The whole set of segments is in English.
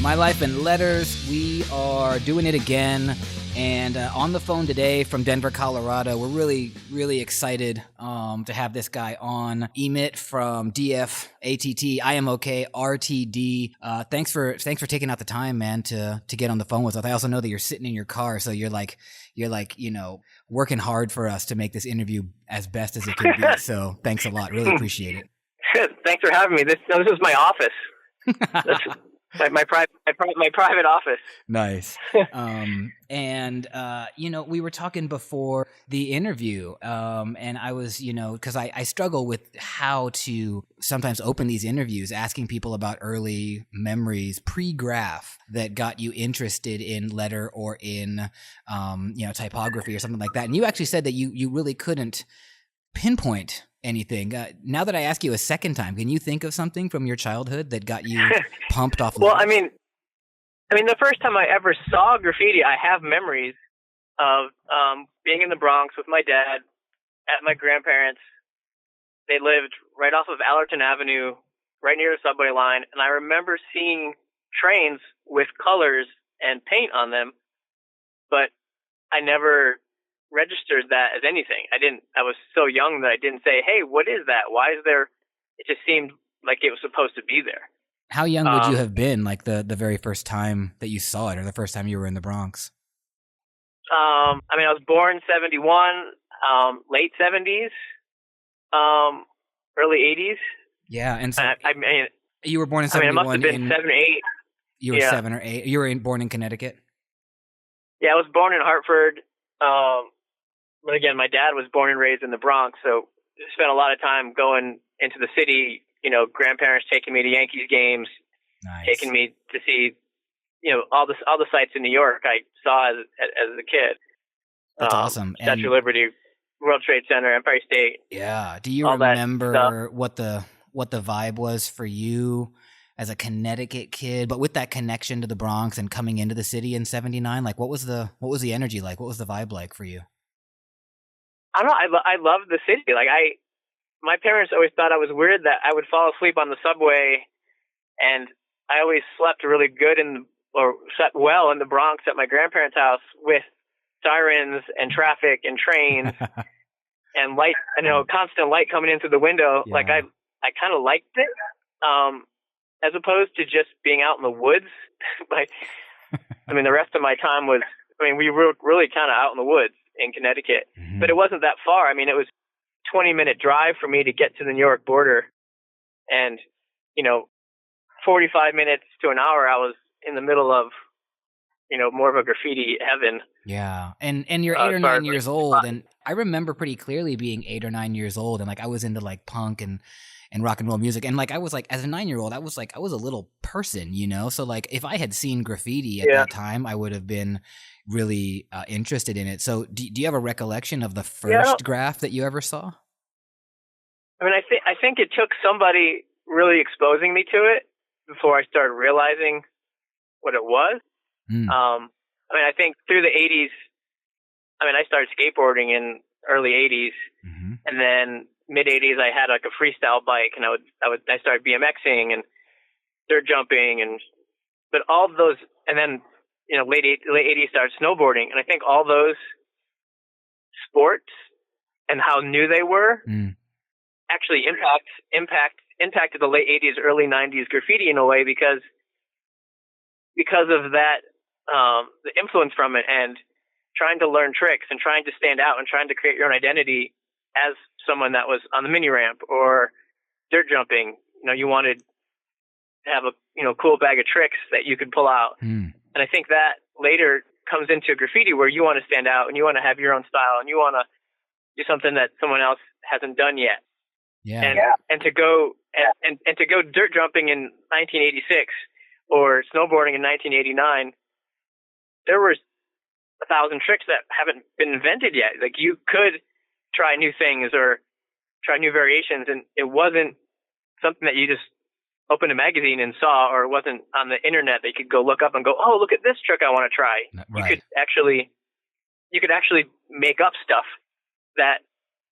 My Life in Letters. We are doing it again. And on the phone today from Denver, Colorado, we're really, really excited to have this guy on. Emit from DF, ATT, IMOK, RTD. Thanks for taking out the time, man, to get on the phone with us. I also know that you're sitting in your car, so you're like, working hard for us to make this interview as best as it can be. So thanks a lot. Really appreciate it. Thanks for having me. This is my office. This my private office. Nice. We were talking before the interview, and I was, because I struggle with how to sometimes open these interviews, asking people about early memories pre-graph that got you interested in letter or in, typography or something like that. And you actually said that you really couldn't pinpoint anything. Now that I ask you a second time, can you think of something from your childhood that got you pumped off? Well, I mean, the first time I ever saw graffiti, I have memories of being in the Bronx with my dad at my grandparents. They lived right off of Allerton Avenue, right near the subway line, and I remember seeing trains with colors and paint on them, but I never registered that as anything. I was so young that I didn't say, hey, what is that? Why is there? It just seemed like it was supposed to be there. How young would you have been, like the very first time that you saw it, or the first time you were in the Bronx? I was born 71, late 70s, early 80s. Yeah, and so you were born in 71. I must have been 7 or 8. You were 7 or 8. You were born in Connecticut? Yeah, I was born in Hartford. But again, my dad was born and raised in the Bronx, so I spent a lot of time going into the city, grandparents taking me to Yankees games, nice. Taking me to see, all the sites in New York I saw as a kid. That's awesome. Statue of Liberty, World Trade Center, Empire State. Yeah. Do you remember what the vibe was for you as a Connecticut kid, but with that connection to the Bronx and coming into the city in 79? Like, what was the energy like? What was the vibe like for you? I don't know. I loved the city. My parents always thought I was weird that I would fall asleep on the subway, and I always slept really good slept well in the Bronx at my grandparents' house with sirens and traffic and trains and light, constant light coming in through the window. Yeah. I kind of liked it. As opposed to just being out in the woods. The rest of my time was, we were really kind of out in the woods in Connecticut, but it wasn't that far. It was 20-minute drive for me to get to the New York border. And, 45 minutes to an hour, I was in the middle of, more of a graffiti heaven. Yeah. And you're 8 or 9 years old. And I remember pretty clearly being 8 or 9 years old. And I was into punk and rock and roll music. And I was as a 9-year-old, I was a little person, So if I had seen graffiti at that time, I would have been really interested in it. So do you have a recollection of the first graph that you ever saw? I think it took somebody really exposing me to it before I started realizing what it was. I think through the 80s, I started skateboarding in early 80s, and then mid 80s, I had a freestyle bike, and I started BMXing and dirt jumping, but all of those, and then late 80s started snowboarding, and I think all those sports and how new they were actually impacted the late 80s, early 90s graffiti in a way because of that, the influence from it, and trying to learn tricks and trying to stand out and trying to create your own identity as someone that was on the mini ramp or dirt jumping. You wanted to have a cool bag of tricks that you could pull out. And I think that later comes into graffiti where you want to stand out and you want to have your own style and you want to do something that someone else hasn't done yet. Yeah. And to go and to go dirt jumping in 1986 or snowboarding in 1989, there were 1,000 tricks that haven't been invented yet. You could try new things or try new variations, and it wasn't something that you just opened a magazine and saw, or it wasn't on the internet that you could go look up and go, oh, look at this trick I want to try. Right. You could actually make up stuff that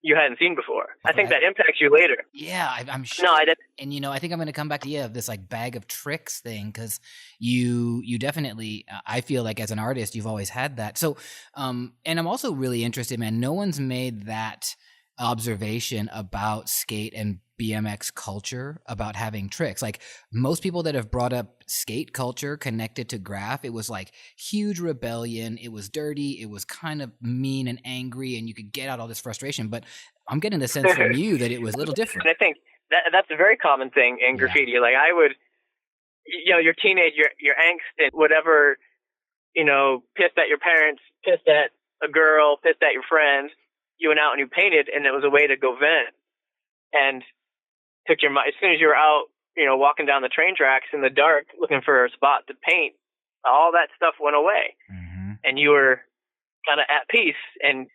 you hadn't seen before. I think Right. that impacts you later. Yeah, I'm sure. No, I didn't. And I think I'm going to come back to this like bag of tricks thing, because you definitely, I feel like as an artist, you've always had that. So, and I'm also really interested, man. No one's made that observation about skate and BMX culture about having tricks. Like most people that have brought up skate culture connected to graph, it was like huge rebellion. It was dirty. It was kind of mean and angry, and you could get out all this frustration. But I'm getting the sense from you that it was a little different. And I think that's a very common thing in graffiti. Like I would, your teenage, your angst and whatever, pissed at your parents, pissed at a girl, pissed at your friends. You went out and you painted, and it was a way to go vent. And took your mind as soon as you were out, walking down the train tracks in the dark looking for a spot to paint. All that stuff went away, and you were kind of at peace, and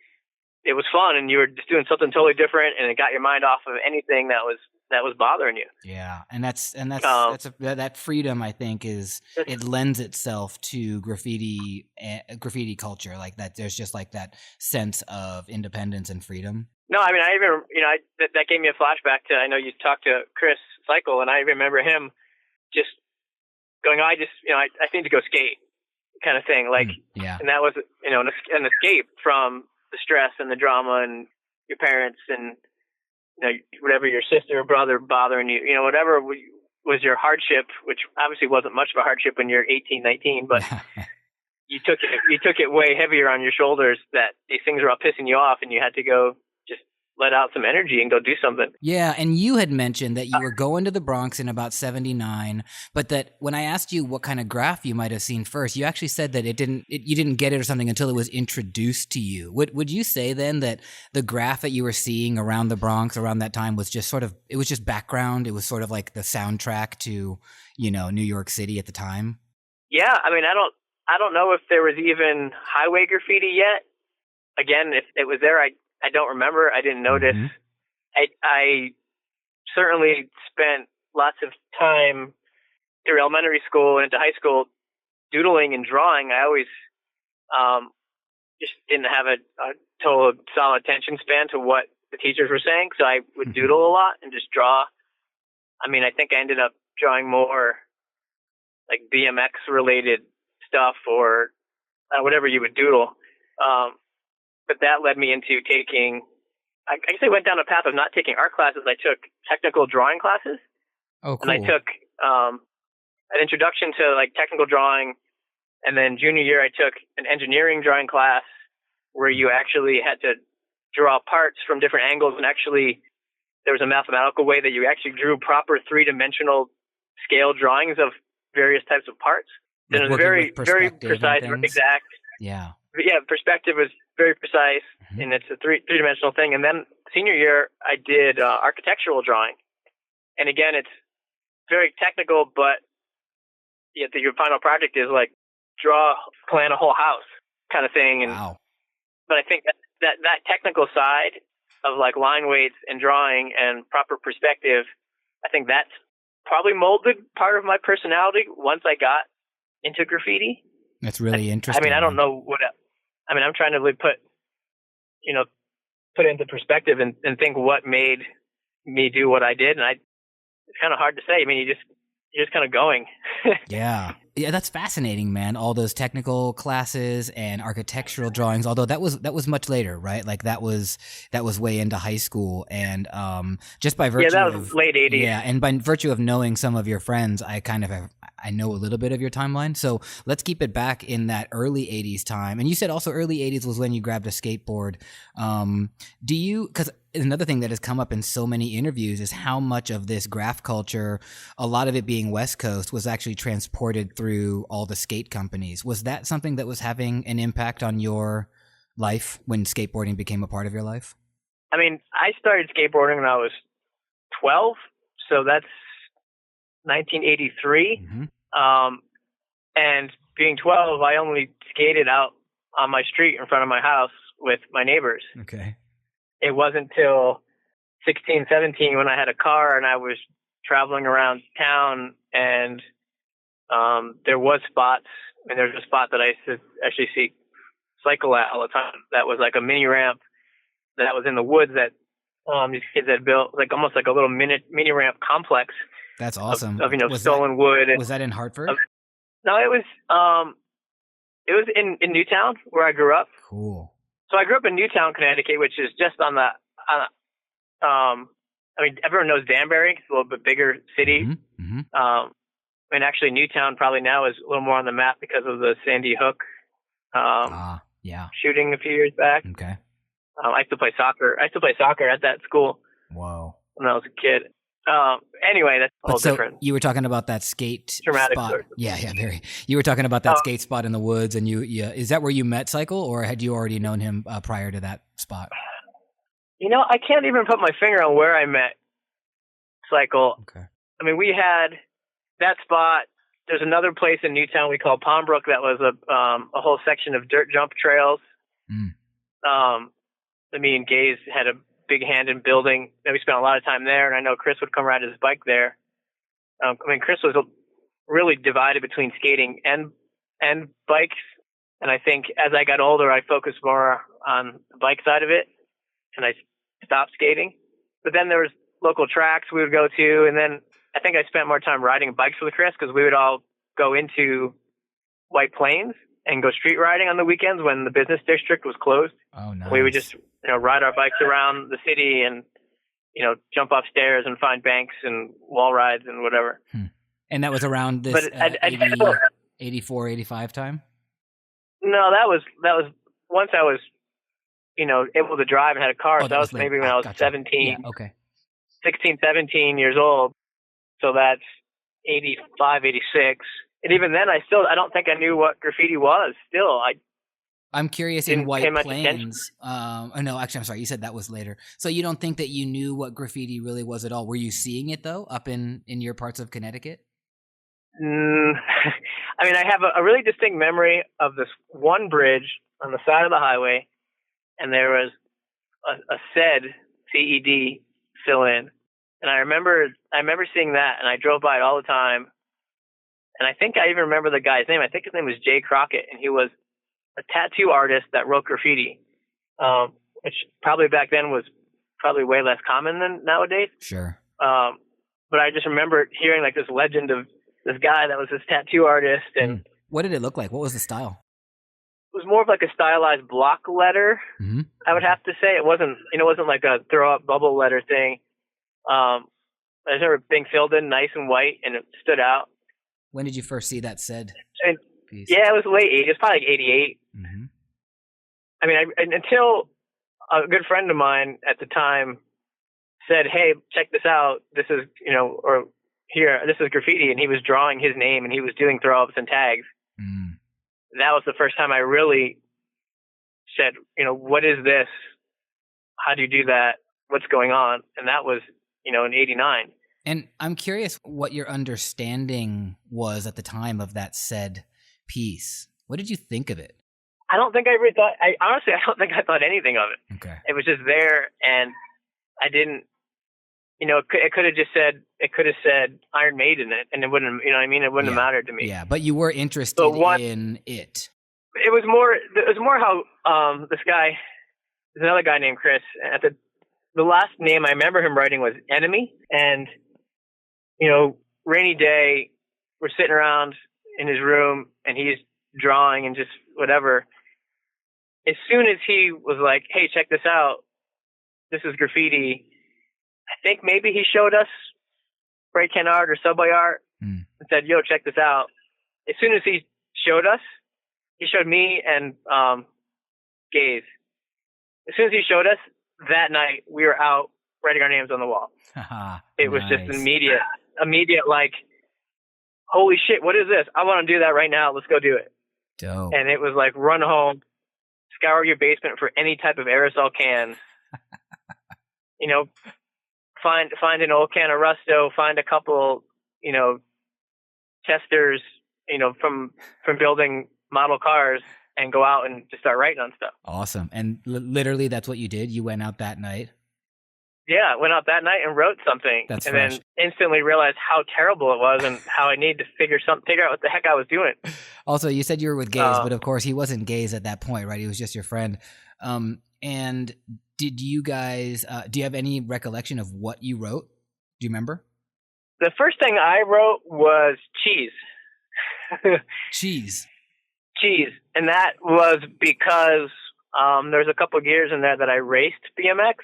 it was fun, and you were just doing something totally different, and it got your mind off of anything that was bothering you. Yeah, and that freedom, I think, it lends itself to graffiti culture, like that. There's just like that sense of independence and freedom. No, I mean, I even, that gave me a flashback to, I know you talked to Chris Cycle, and I remember him just going, I need to go skate kind of thing. Like, and that was, an escape from the stress and the drama and your parents and, whatever, your sister or brother bothering you, whatever was your hardship, which obviously wasn't much of a hardship when you're 18, 19, but you took it way heavier on your shoulders, that these things were all pissing you off, and you had to go just let out some energy and go do something. Yeah, and you had mentioned that you were going to the Bronx in about 79, but that when I asked you what kind of graph you might have seen first, you actually said that you didn't get it or something until it was introduced to you. Would you say then that the graph that you were seeing around the Bronx around that time was just it was just background? It was sort of like the soundtrack to, New York City at the time? Yeah, I mean, I don't know if there was even highway graffiti yet. Again, if it was there, I don't remember. I didn't notice. I certainly spent lots of time through elementary school and into high school doodling and drawing. I always just didn't have a total solid attention span to what the teachers were saying, so I would doodle a lot and just draw. I mean, I think I ended up drawing more like BMX related stuff or whatever you would doodle. But that led me into taking, I guess I went down a path of not taking art classes. I took technical drawing classes. Oh, cool. And I took an introduction to like technical drawing. And then junior year, I took an engineering drawing class where you actually had to draw parts from different angles. And actually, there was a mathematical way that you actually drew proper three-dimensional scale drawings of various types of parts. And it was very, very precise, very exact. Yeah. But yeah, perspective was very precise, and it's a three-dimensional thing. And then senior year, I did architectural drawing. And again, it's very technical, but yet your final project is like plan a whole house kind of thing. And wow. But I think that technical side of like line weights and drawing and proper perspective, I think that's probably molded part of my personality once I got into graffiti. That's really interesting. I mean, I don't know I'm trying to really put it into perspective and think what made me do what I did. And it's kind of hard to say. I mean, you're just kind of going. Yeah, that's fascinating, man. All those technical classes and architectural drawings. Although that was much later, right? Like that was way into high school, and just by virtue that was late 80s. Yeah, and by virtue of knowing some of your friends, I know a little bit of your timeline. So let's keep it back in that early 80s time. And you said also early 80s was when you grabbed a skateboard. Because another thing that has come up in so many interviews is how much of this graph culture, a lot of it being West Coast, was actually transported through all the skate companies. Was that something that was having an impact on your life when skateboarding became a part of your life? I mean, I started skateboarding when I was 12, so that's 1983. And being 12, I only skated out on my street in front of my house with my neighbors. Okay. It wasn't till 16, 17 when I had a car and I was traveling around town, and there was spots, and there was a spot that I used to actually see cycle at all the time. That was like a mini ramp, that was in the woods that these kids had built, like almost like a little mini ramp complex. That's awesome. Of stolen wood. Was that in Hartford? No, it was in Newtown where I grew up. Cool. So I grew up in Newtown, Connecticut, which is just on the everyone knows Danbury. It's a little bit bigger city. Mm-hmm. Mm-hmm. And actually Newtown probably now is a little more on the map because of the Sandy Hook shooting a few years back. Okay. I used to play soccer. At that school. Whoa. When I was a kid. Anyway, that's all different. You were talking about that skate Dramatic spot. story. Yeah, very. You were talking about that skate spot in the woods, and is that where you met Cycle, or had you already known him prior to that spot? I can't even put my finger on where I met Cycle. Okay. I mean, we had that spot. There's another place in Newtown we call Palmbrook that was a whole section of dirt jump trails. Mm. Me and Gaze had a big hand in building. We spent a lot of time there, and I know Chris would come ride his bike there. Chris was really divided between skating and bikes, and I think as I got older, I focused more on the bike side of it, and I stopped skating. But then there was local tracks we would go to, and then I think I spent more time riding bikes with Chris because we would all go into White Plains and go street riding on the weekends when the business district was closed. Oh, nice. We would just ride our bikes around the city and jump off stairs and find banks and wall rides and whatever. And that was around this 84, 85 time? No, that was once I was able to drive and had a car. So that was maybe when I was 17. Yeah, okay. 16, 17 years old. So that's 85, 86. And even then, I don't think I knew what graffiti was. Still, I'm curious in White Plains. No, actually, I'm sorry. You said that was later. So you don't think that you knew what graffiti really was at all? Were you seeing it though, up in your parts of Connecticut? I have a really distinct memory of this one bridge on the side of the highway, and there was a CED fill in, and I remember seeing that, and I drove by it all the time. And I think I even remember the guy's name. I think his name was Jay Crockett, and he was a tattoo artist that wrote graffiti, which probably back then was probably way less common than nowadays. Sure. But I just remember hearing like this legend of this guy that was this tattoo artist. And what did it look like? What was the style? It was more of like a stylized block letter. Mm-hmm. I would have to say it wasn't like a throw up bubble letter thing. I remember it being filled in nice and white, and it stood out. When did you first see that piece? Yeah, it was late 80s. It was probably like 88. Mm-hmm. Until a good friend of mine at the time said, "Hey, check this out. This is, this is graffiti," and he was drawing his name and he was doing throw ups and tags. Mm. That was the first time I really said, what is this? How do you do that? What's going on? And that was, in 89. And I'm curious what your understanding was at the time of that said piece. What did you think of it? I don't think I really thought. I don't think I thought anything of it. Okay. It was just there, and I didn't. It could have just said. It could have said Iron Maiden, and it wouldn't. It wouldn't have mattered to me. Yeah, but you were interested in it. It was more how this guy. There's another guy named Chris. At the last name I remember him writing was Enemy, and rainy day, we're sitting around in his room and he's drawing and just whatever. As soon as he was like, "Hey, check this out. This is graffiti." I think maybe he showed us break-in art or subway art and said, "Yo, check this out." As soon as he showed me and Gaze. As soon as he showed us, that night we were out writing our names on the wall. It was just immediate, like, holy shit, what is this? I want to do that right now. Let's go do it. Dope. And it was like, run home, scour your basement for any type of aerosol cans. Find an old can of Rusto, find a couple, testers, from building model cars, and go out and just start writing on stuff. Awesome. And literally that's what you did? You went out that night? Yeah, I went out that night and wrote something. That's and fresh. Then instantly realized how terrible it was and how I needed to figure out what the heck I was doing. Also, you said you were with Gaze, but of course he wasn't Gaze at that point, right? He was just your friend. And did you guys, do you have any recollection of what you wrote? Do you remember? The first thing I wrote was cheese. Cheese. Cheese. And that was because there's a couple of years in there that I raced BMX.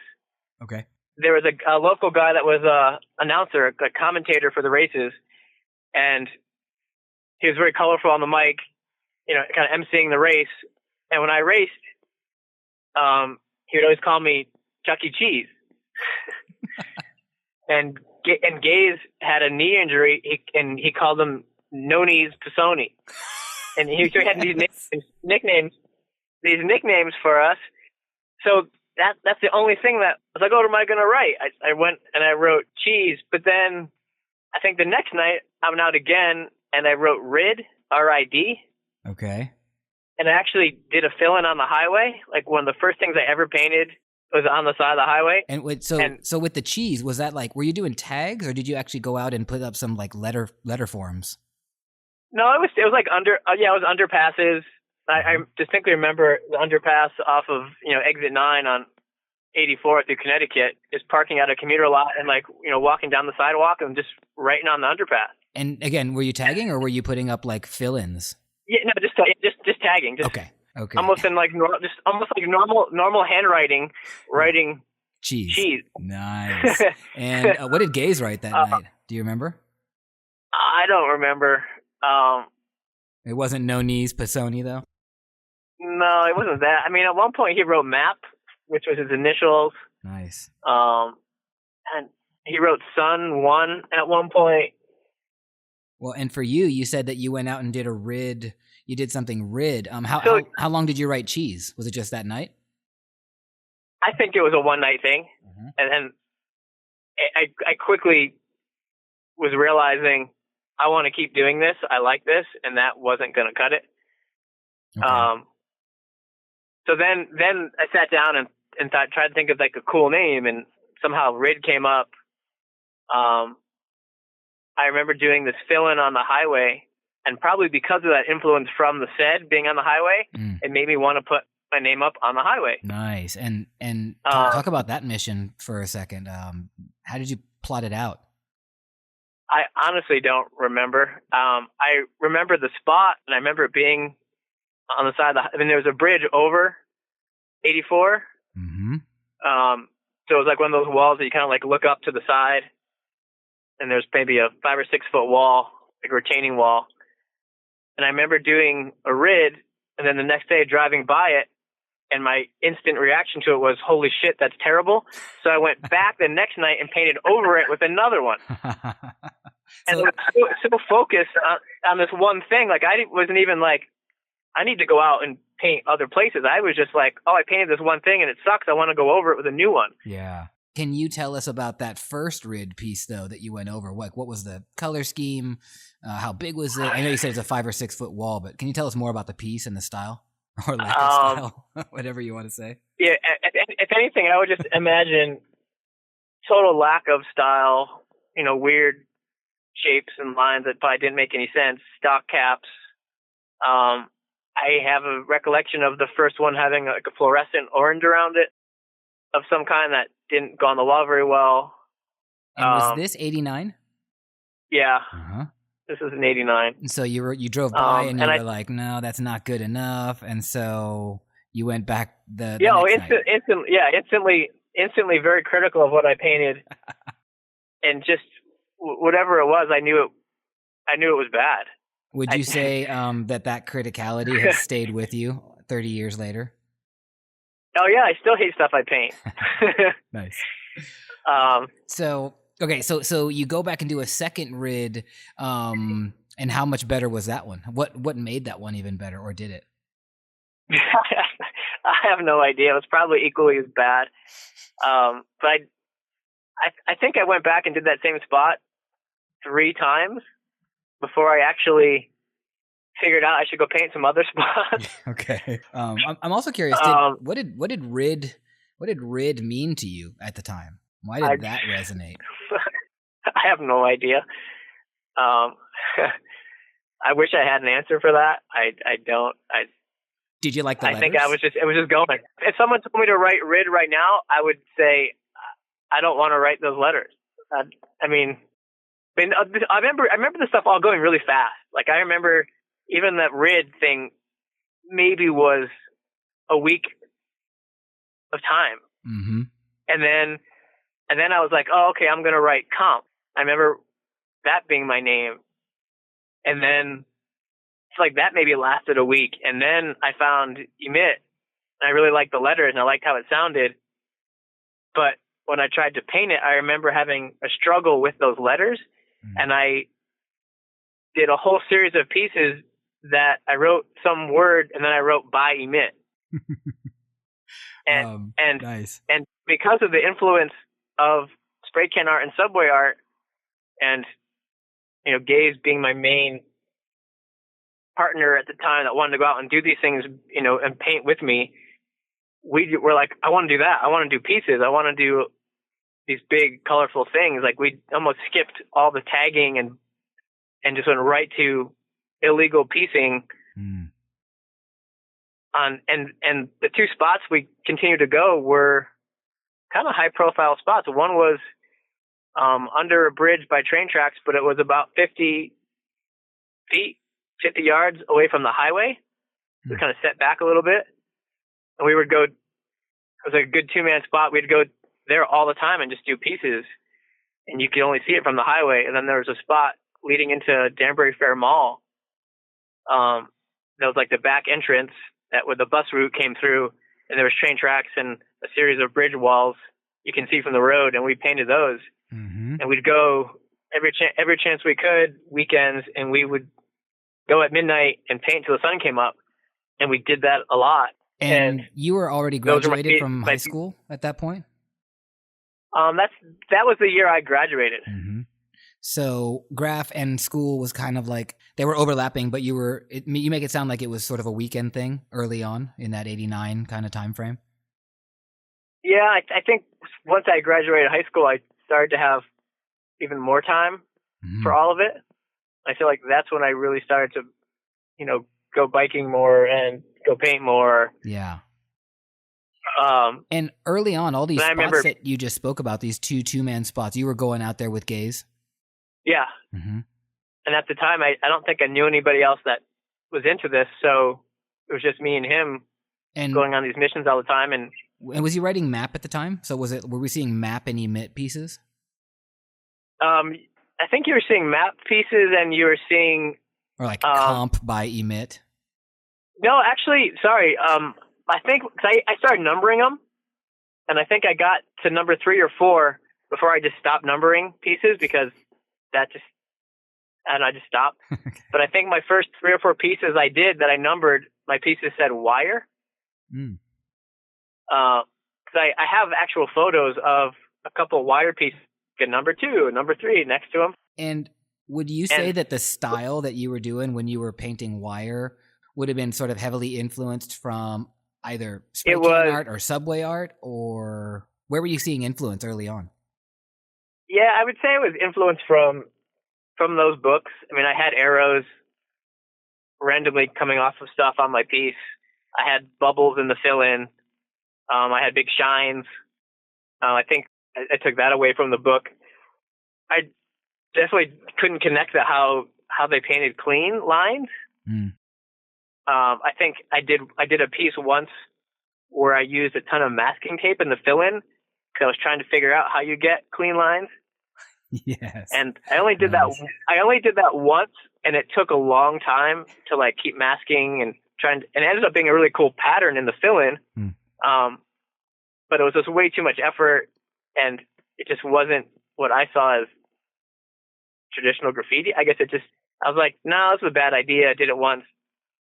Okay. There was a local guy that was a announcer, a commentator for the races, and he was very colorful on the mic, kind of emceeing the race. And when I raced, he would always call me Chuck E. Cheese. and Gaze had a knee injury, and he called him No Knees Pisoni. And he had these nicknames for us. So that's the only thing that I was like, oh, what am I going to write? I went and I wrote cheese, but then I think the next night I went out again and I wrote RID, R-I-D. Okay. And I actually did a fill-in on the highway. Like one of the first things I ever painted was on the side of the highway. And so with the cheese, was that like, were you doing tags or did you actually go out and put up some like letter forms? No, it was like it was underpasses. I distinctly remember the underpass off of, exit 9 on 84 through Connecticut is parking at a commuter lot and walking down the sidewalk and just writing on the underpass. And again, were you tagging or were you putting up like fill-ins? Yeah, no, just tagging. Okay. Almost in almost like normal handwriting, writing cheese. Nice. And what did Gaze write that night? Do you remember? I don't remember. It wasn't No Knees Pisoni though? No, it wasn't that. I mean, at one point he wrote MAP, which was his initials. Nice. And he wrote Sun 1 at one point. Well, and for you said that you went out and did a RID. You did something RID. How long did you write cheese? Was it just that night? I think it was a one-night thing. Mm-hmm. And I quickly was realizing I want to keep doing this. I like this, and that wasn't going to cut it. Okay. So then I sat down and tried to think of like a cool name, and somehow RID came up. I remember doing this fill-in on the highway, and probably because of that influence from the SED being on the highway, it made me want to put my name up on the highway. Nice. And talk about that mission for a second. How did you plot it out? I honestly don't remember. I remember the spot, and I remember it being on the side of there was a bridge over 84. Mm-hmm. So it was like one of those walls that you kind of like look up to the side, and there's maybe a 5 or 6 foot wall, like a retaining wall. And I remember doing a RID, and then the next day driving by it, and my instant reaction to it was, holy shit, that's terrible. So I went back the next night and painted over it with another one. And I was so focused on this one thing. Like I wasn't even like, I need to go out and paint other places. I was just like, oh, I painted this one thing and it sucks. I want to go over it with a new one. Yeah. Can you tell us about that first RID piece, though, that you went over? What was the color scheme? How big was it? I know you said it's a 5 or 6 foot wall, but can you tell us more about the piece and the style? Or lack of style? Whatever you want to say. Yeah, if anything, I would just imagine total lack of style, weird shapes and lines that probably didn't make any sense, stock caps. I have a recollection of the first one having like a fluorescent orange around it of some kind that didn't go on the wall very well. And was this 89? Yeah. Uh-huh. This is an 89. And so you drove by and you were like, no, that's not good enough. And so you went back instantly very critical of what I painted. And just whatever it was, I knew it was bad. Would you say that criticality has stayed with you 30 years later? Oh yeah, I still hate stuff I paint. Nice. So you go back and do a second RID, and how much better was that one? What made that one even better, or did it? I have no idea. It was probably equally as bad. But I think I went back and did that same spot 3 times before I actually figured out I should go paint some other spots. Okay. I'm also curious. What did RID mean to you at the time? Why did that resonate? I have no idea. I wish I had an answer for that. I don't. Did you like the I letters? think it was just going. If someone told me to write Rid right now, I would say I don't want to write those letters. I remember the stuff all going really fast. Like I remember even that Rid thing maybe was a week of time, Mm-hmm. and then I was like, oh, okay, I'm gonna write Comp. I remember that being my name, and then it's like that maybe lasted a week, and then I found Emit, and I really liked the letters and I liked how it sounded, but when I tried to paint it, I remember having a struggle with those letters, and I did a whole series of pieces that I wrote some word and then I wrote by Emit. And nice. And because of the influence of spray can art and subway art, and Gaze being my main partner at the time that wanted to go out and do these things, and paint with me, we were like, I want to do that. I want to do pieces. I want to do these big, colorful things. Like we almost skipped all the tagging and just went right to illegal piecing. And the two spots we continued to go were kind of high profile spots. One was under a bridge by train tracks, but it was about 50 yards away from the highway. It was kind of set back a little bit. And we would go, it was a good 2-man spot. We'd go there all the time and just do pieces. And you could only see it from the highway. And then there was a spot leading into Danbury Fair Mall. That was like the back entrance where the bus route came through, and there was train tracks and a series of bridge walls you can see from the road, and we painted those. Mm-hmm. And we'd go every chance we could, weekends, and we would go at midnight and paint till the sun came up. And we did that a lot. And you were already graduated from high school at that point? That was the year I graduated. Mm-hmm. So graph and school was kind of like they were overlapping, but you make it sound like it was sort of a weekend thing early on in that 89 kind of time frame. Yeah, I think once I graduated high school, I started to have even more time for all of it. I feel like that's when I really started to, go biking more and go paint more. Yeah. And early on, all these spots that you just spoke about, these 2-man spots, you were going out there with Gaze. Yeah. Mm-hmm. And at the time, I don't think I knew anybody else that was into this, so it was just me and him going on these missions all the time. And was he writing Map at the time? So were we seeing Map and Emit pieces? I think you were seeing Map pieces, and you were seeing or like Comp by Emit. No, actually, sorry. I think I started numbering them, and I think I got to number 3 or 4 before I just stopped numbering pieces because I just stopped. But I think my first 3 or 4 pieces I did that I numbered, my pieces said wire. Because I have actual photos of a couple of wire pieces, number 2 and number 3 next to them. And would you say that the style that you were doing when you were painting wire would have been sort of heavily influenced from either spray can art or subway art, or where were you seeing influence early on? Yeah, I would say it was influenced from those books. I mean, I had arrows randomly coming off of stuff on my piece. I had bubbles in the fill-in. I had big shines. I think I took that away from the book. I definitely couldn't connect to how they painted clean lines. I think I did a piece once where I used a ton of masking tape in the fill-in because I was trying to figure out how you get clean lines. Yes. And I only did that once, and it took a long time to like keep masking and and it ended up being a really cool pattern in the fill-in. But it was just way too much effort, and it just wasn't what I saw as traditional graffiti. I guess I was like, no, this is a bad idea. I did it once,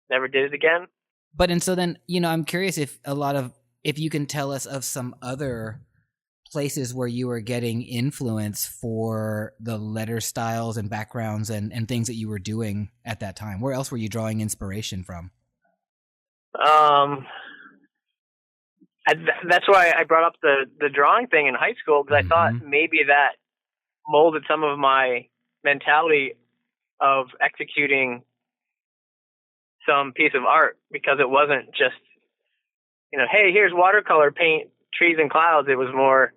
never did it again. But and so then, I'm curious if you can tell us of some other places where you were getting influence for the letter styles and backgrounds and things that you were doing at that time. Where else were you drawing inspiration from? That's why I brought up the drawing thing in high school, because I thought maybe that molded some of my mentality of executing some piece of art, because it wasn't just, hey, here's watercolor, paint trees and clouds. It was more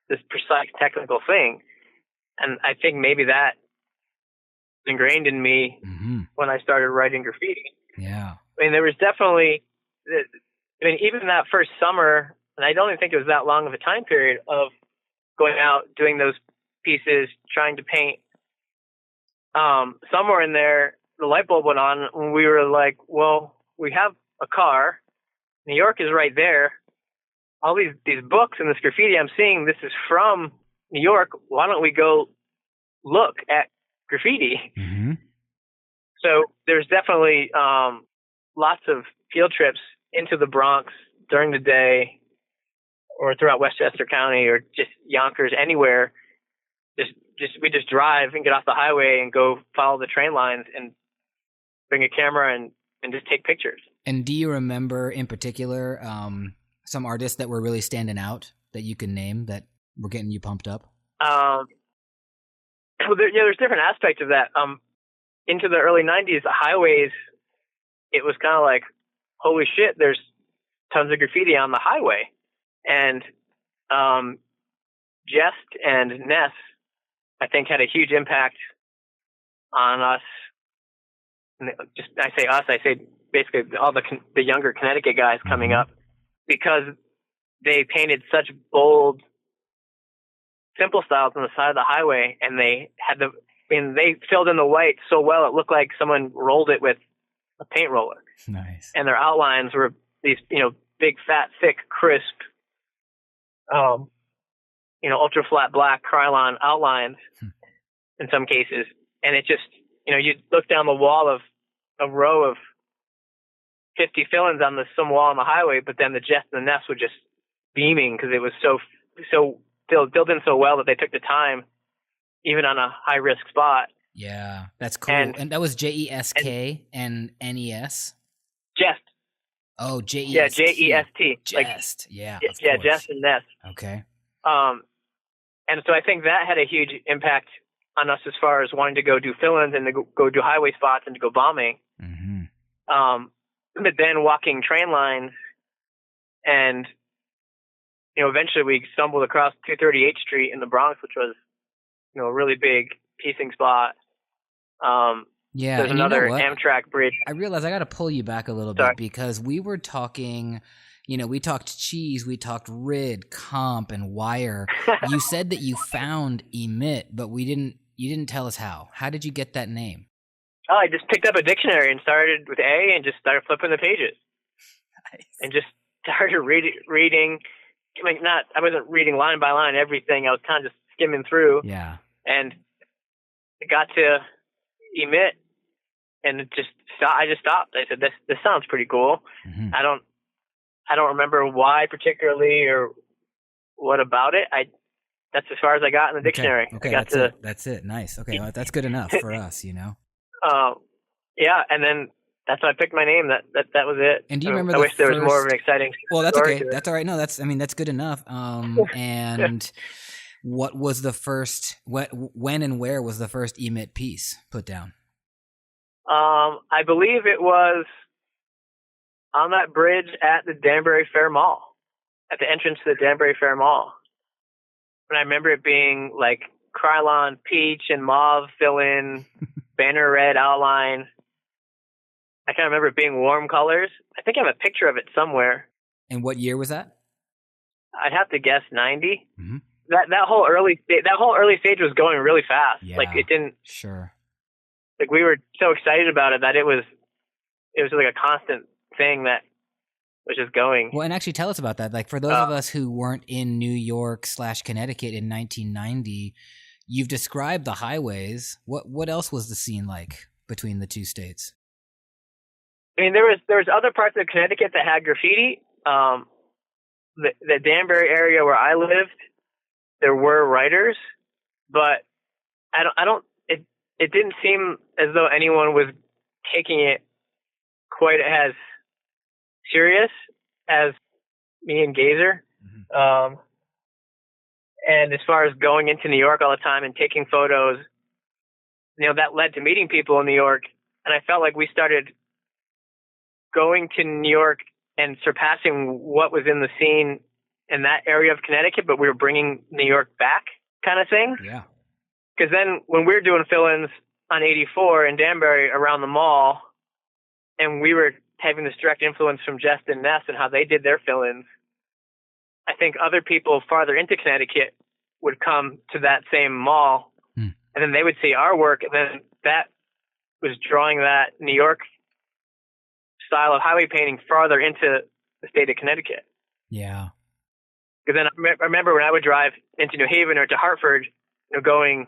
this precise technical thing. And I think maybe that ingrained in me when I started writing graffiti. Yeah. I mean, there was definitely, even that first summer, and I don't even think it was that long of a time period of going out, doing those pieces, trying to paint. Somewhere in there, the light bulb went on when we were like, well, we have a car. New York is right there. All these books and this graffiti I'm seeing, this is from New York. Why don't we go look at graffiti? Mm-hmm. So there's definitely lots of field trips into the Bronx during the day, or throughout Westchester County, or just Yonkers, anywhere. We just drive and get off the highway and go follow the train lines and bring a camera and just take pictures. And do you remember in particular some artists that were really standing out that you can name that were getting you pumped up? There's different aspects of that. Into the early 90s, the highways, it was kind of like, holy shit, there's tons of graffiti on the highway. And Jest and Ness, I think, had a huge impact on us. And I say us, I say basically all the younger Connecticut guys coming up, because they painted such bold, simple styles on the side of the highway, and they filled in the white so well it looked like someone rolled it with a paint roller. Nice. And their outlines were these, big, fat, thick, crisp, ultra flat black Krylon outlines in some cases. And it just, you'd look down the wall of a row of 50 fill-ins on some wall on the highway, but then the Jest and the Ness were just beaming because it was so filled in so well that they took the time, even on a high-risk spot. Yeah, that's cool. And that was Jesk and Nes? Jest. Oh, Jest. Yeah, Jest. Jest, yeah. Yeah, Jest and Ness. Okay. And so I think that had a huge impact on us as far as wanting to go do fill-ins and to go do highway spots and to go bombing. Mm-hmm. But then walking train lines, and eventually we stumbled across 238th Street in the Bronx, which was a really big piecing spot. Yeah, there's another Amtrak bridge. I realize I got to pull you back a little bit, because we were talking, we talked cheese, we talked Rid, Comp, and Wire. You said that you found Emit, but you didn't tell us how. How did you get that name? Oh, I just picked up a dictionary and started with A and just started flipping the pages. Nice. And just started reading. I wasn't reading line by line everything. I was kind of just skimming through. Yeah. And I got to Emit, and I just stopped. I said, "This sounds pretty cool." Mm-hmm. I don't remember why particularly or what about it. That's as far as I got in the dictionary. Okay, that's it. Nice. Okay, well, that's good enough for us, Yeah, and then that's why I picked my name. That was it. And do you remember? I wish there was more of an exciting. Well, that's okay. That's all right. No, that's good enough. And what was the first? When and where was the first Emit piece put down? I believe it was on that bridge at the Danbury Fair Mall, at the entrance to the Danbury Fair Mall. And I remember it being like Krylon peach and mauve fill-in, banner red outline. I can't remember it being warm colors. I think I have a picture of it somewhere. And what year was that? I'd have to guess 90. Mm-hmm. That whole early stage was going really fast. Yeah, like it didn't. Sure. Like we were so excited about it that it was like a constant thing that was just going. Well, and actually tell us about that. Like for those of us who weren't in New York / Connecticut in 1990, you've described the highways. What else was the scene like between the two states? I mean, there was other parts of Connecticut that had graffiti. The Danbury area where I lived, there were writers, but it didn't seem as though anyone was taking it quite as serious as me and Gazer. Mm-hmm. And as far as going into New York all the time and taking photos, that led to meeting people in New York. And I felt like we started going to New York and surpassing what was in the scene in that area of Connecticut, but we were bringing New York back kind of thing. Yeah. Because then when we were doing fill-ins on 84 in Danbury around the mall, and we were having this direct influence from Jest and Ness and how they did their fill-ins, I think other people farther into Connecticut would come to that same mall, and then they would see our work, and then that was drawing that New York style of highway painting farther into the state of Connecticut. Yeah. Because then I remember when I would drive into New Haven or to Hartford, going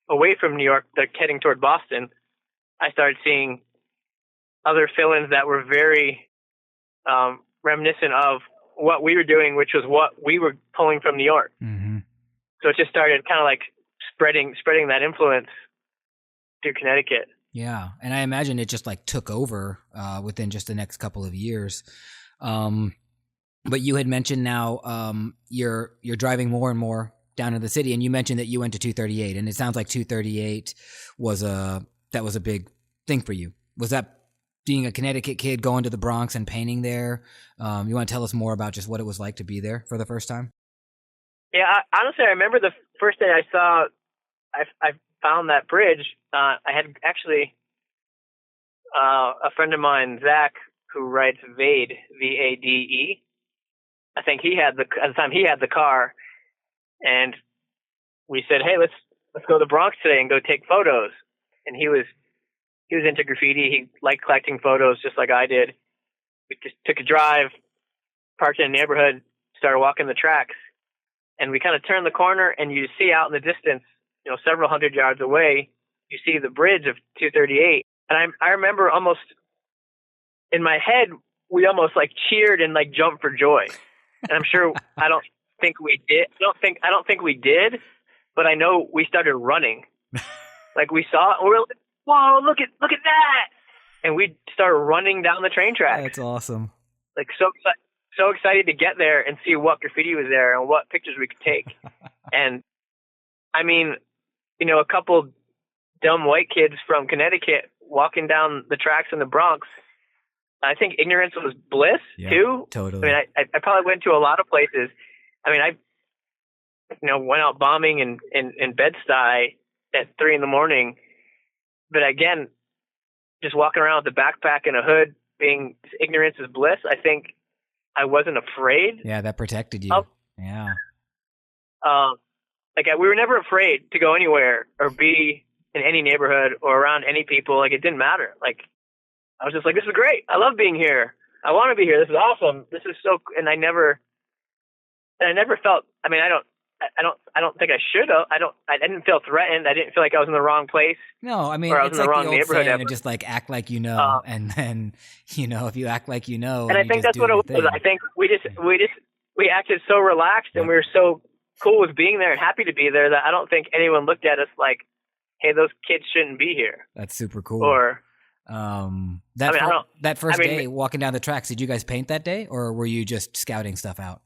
away from New York, like heading toward Boston, I started seeing other fill-ins that were very reminiscent of what we were doing, which was what we were pulling from New York. Mm-hmm. So it just started kind of like spreading that influence through Connecticut. Yeah, and I imagine it just like took over within just the next couple of years. But you had mentioned now you're driving more and more down to the city, and you mentioned that you went to 238, and it sounds like 238 was a big thing for you. Was that being a Connecticut kid going to the Bronx and painting there? You want to tell us more about just what it was like to be there for the first time? Yeah, honestly, I remember the first day I saw, I found that bridge. I had actually a friend of mine, Zach, who writes Vade, V-A-D-E. I think at the time he had the car, and we said, "Hey, let's go to the Bronx today and go take photos." And he was into graffiti. He liked collecting photos just like I did. We just took a drive, parked in a neighborhood, started walking the tracks, and we kind of turned the corner, and you see out in the distance, several hundred yards away, you see the bridge of 238. And I remember almost in my head, we almost like cheered and like jumped for joy. And I'm sure I don't think we did, but I know we started running. Like we saw it, and we were like, "Whoa, look at that!" And we started running down the train tracks. That's awesome. Like so excited to get there and see what graffiti was there and what pictures we could take. And I mean, a couple dumb white kids from Connecticut walking down the tracks in the Bronx. I think ignorance was bliss too. Totally. I mean, I probably went to a lot of places. I mean, I went out bombing in Bed-Stuy at 3 a.m. But again, just walking around with a backpack and a hood, being ignorance is bliss. I think I wasn't afraid. Yeah, that protected you. Yeah. We were never afraid to go anywhere or be in any neighborhood or around any people. Like, it didn't matter. Like, I was just like, this is great. I love being here. I want to be here. This is awesome. This is so, and I never felt, I mean, I don't think I should have. I didn't feel threatened. I didn't feel like I was in the wrong place. No, I mean, it's like the old saying to just like act like and then, if you act like and I think that's what it was. I think we acted so relaxed and we were so cool with being there and happy to be there that I don't think anyone looked at us like, hey, those kids shouldn't be here. That's super cool. Or that first day walking down the tracks, did you guys paint that day or were you just scouting stuff out?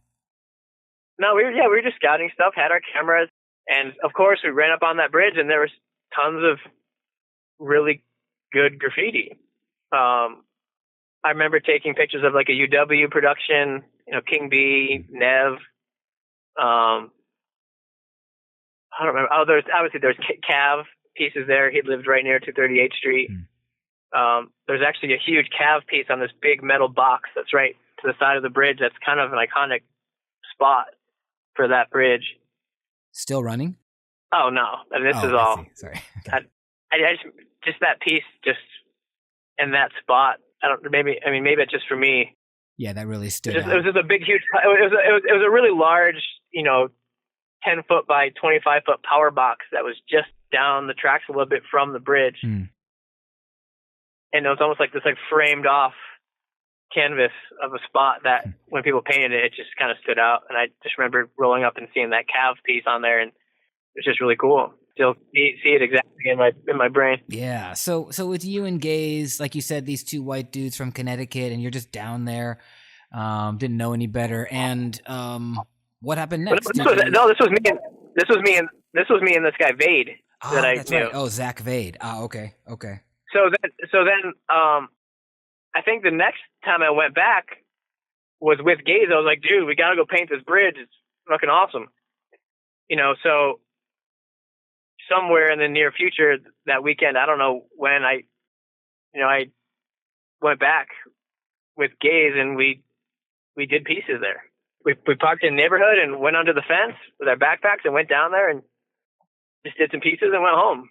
No, we were just scouting stuff, had our cameras, and of course we ran up on that bridge and there was tons of really good graffiti. I remember taking pictures of like a UW production, King B, Nev. I don't remember. Oh, there's Cav pieces there. He lived right near 238th Street. There's actually a huge Cav piece on this big metal box that's right to the side of the bridge. That's kind of an iconic spot for that bridge. Still running? Oh no, I mean, this is all. Sorry. Okay. I just that piece, just in that spot. Maybe it's just for me. Yeah, that really stood out. It was just a big, huge. It was a really large, 10-foot by 25-foot power box that was just down the tracks a little bit from the bridge, and it was almost like this, like framed off canvas of a spot that when people painted it, it just kind of stood out. And I just remember rolling up and seeing that Cav piece on there, and it was just really cool. Still see it exactly in my brain. Yeah. So with you and Gaze, like you said, these two white dudes from Connecticut, and you're just down there, didn't know any better. And what happened next? This was me and this guy Vade that I knew. Right. Oh, Zach Vade. Okay. So then I think the next time I went back was with Gaze. I was like, dude, we got to go paint this bridge. It's fucking awesome. So somewhere in the near future that weekend, I don't know when, I went back with Gaze and we did pieces there. We parked in the neighborhood and went under the fence with our backpacks and went down there and just did some pieces and went home.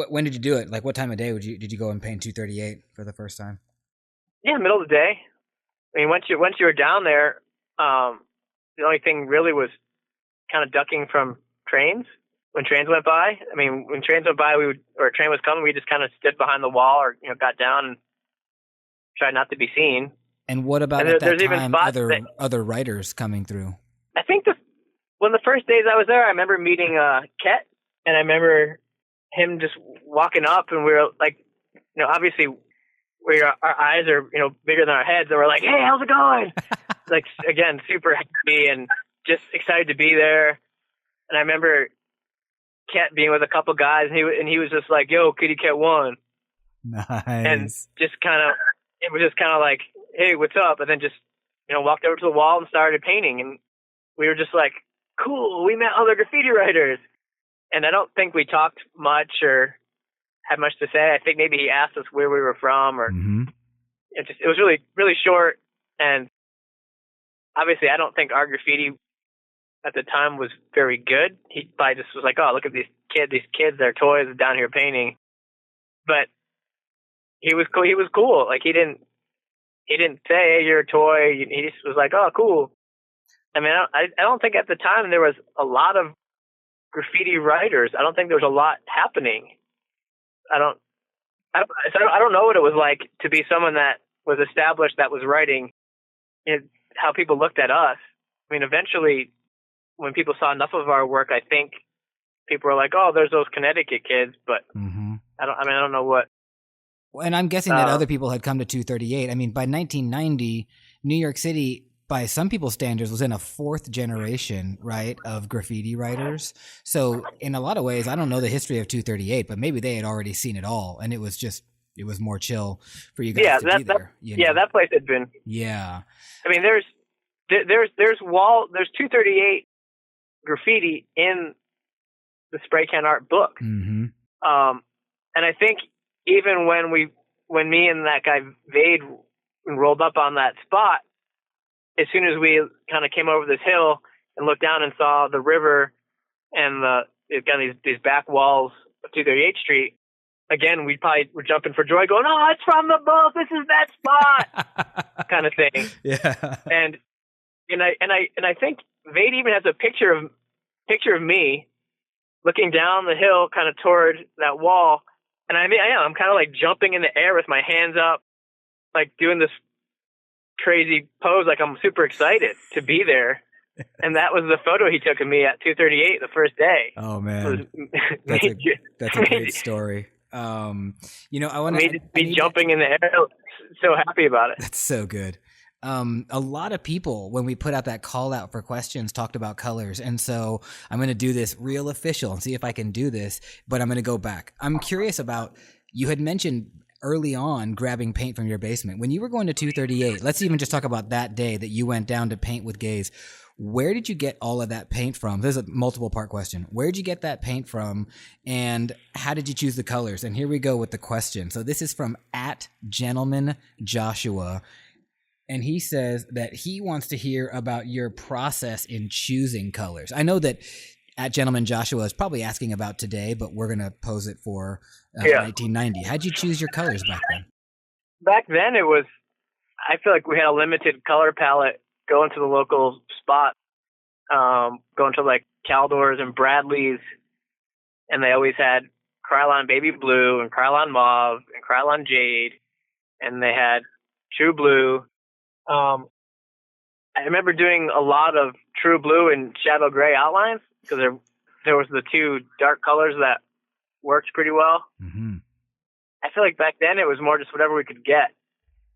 When did you do it? Like, what time of day did you go and paint 238 for the first time? Yeah, middle of the day. I mean, once you were down there, the only thing really was kind of ducking from trains. When trains went by, when trains went by, or a train was coming, we just kind of stood behind the wall or got down and tried not to be seen. And what about at that time other writers coming through? I think one of the first days I was there, I remember meeting Ket, and I remember him just walking up, and we were like, obviously our eyes are bigger than our heads, and we're like, hey, how's it going? Like, again, super happy and just excited to be there. And I remember Ket being with a couple guys, and he was just like, yo, Kitty Cat 1. Nice. And it was just kind of like, hey, what's up? And then just, walked over to the wall and started painting. And we were just like, cool, we met other graffiti writers. And I don't think we talked much or had much to say. I think maybe he asked us where we were from, or it was really, really short. And obviously I don't think our graffiti at the time was very good. He probably just was like, oh, look at these kids, their toys down here painting. But he was cool. He was cool. Like, he didn't say, hey, you're a toy. He just was like, oh, cool. I mean, I don't think at the time there was a lot of graffiti writers. I don't think there was a lot happening. I don't know what it was like to be someone that was established, that was writing, how people looked at us. I mean, eventually, when people saw enough of our work, I think people were like, oh, there's those Connecticut kids. But I don't know what. And I'm guessing that other people had come to 238. I mean, by 1990, New York City, by some people's standards, was in a fourth generation, right, of graffiti writers. So in a lot of ways, I don't know the history of 238, but maybe they had already seen it all, and it was more chill for you guys to be there. Yeah, that place had been. Yeah. I mean, there's 238 graffiti in the spray can art book. And I think even when me and that guy Vade rolled up on that spot, as soon as we kind of came over this hill and looked down and saw the river and it's got these back walls of 238th Street, again, we probably were jumping for joy, going, "Oh, it's from the book. This is that spot," kind of thing. Yeah. And I think Vade even has a picture of me looking down the hill, kind of toward that wall. And I'm kind of like jumping in the air with my hands up, like doing this crazy pose, like I'm super excited to be there. And that was the photo he took of me at 238 the first day. Oh man, that's a great story. I want to be jumping in the air, so happy about it. That's so good. A lot of people, when we put out that call out for questions, talked about colors. And so I'm going to do this real official and see if I can do this, but I'm going to go back. I'm curious about, you had mentioned early on grabbing paint from your basement. When you were going to 238, let's even just talk about that day that you went down to paint with Gaze. Where did you get all of that paint from? There's a multiple part question. Where did you get that paint from, and how did you choose the colors? And here we go with the question. So this is from @GentlemanJoshua. And he says that he wants to hear about your process in choosing colors. I know that @GentlemanJoshua is probably asking about today, but we're going to pose it for 1990. How'd you choose your colors back then? Back then, I feel like we had a limited color palette going to the local spot, going to like Caldor's and Bradley's, and they always had Krylon Baby Blue and Krylon Mauve and Krylon Jade, and they had True Blue. I remember doing a lot of True Blue and Shadow Gray outlines because there was the two dark colors that worked pretty well. Mm-hmm. I feel like back then it was more just whatever we could get.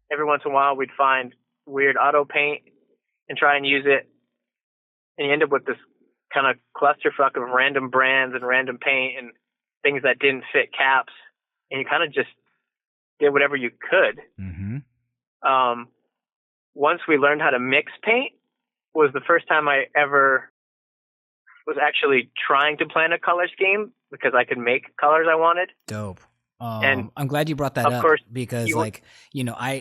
Every once in a while we'd find weird auto paint and try and use it, and you end up with this kind of clusterfuck of random brands and random paint and things that didn't fit caps, and you kind of just did whatever you could. Mm-hmm. Once we learned how to mix paint was the first time I ever was actually trying to plan a color scheme because I could make colors I wanted. Dope. And I'm glad you brought that of up course, because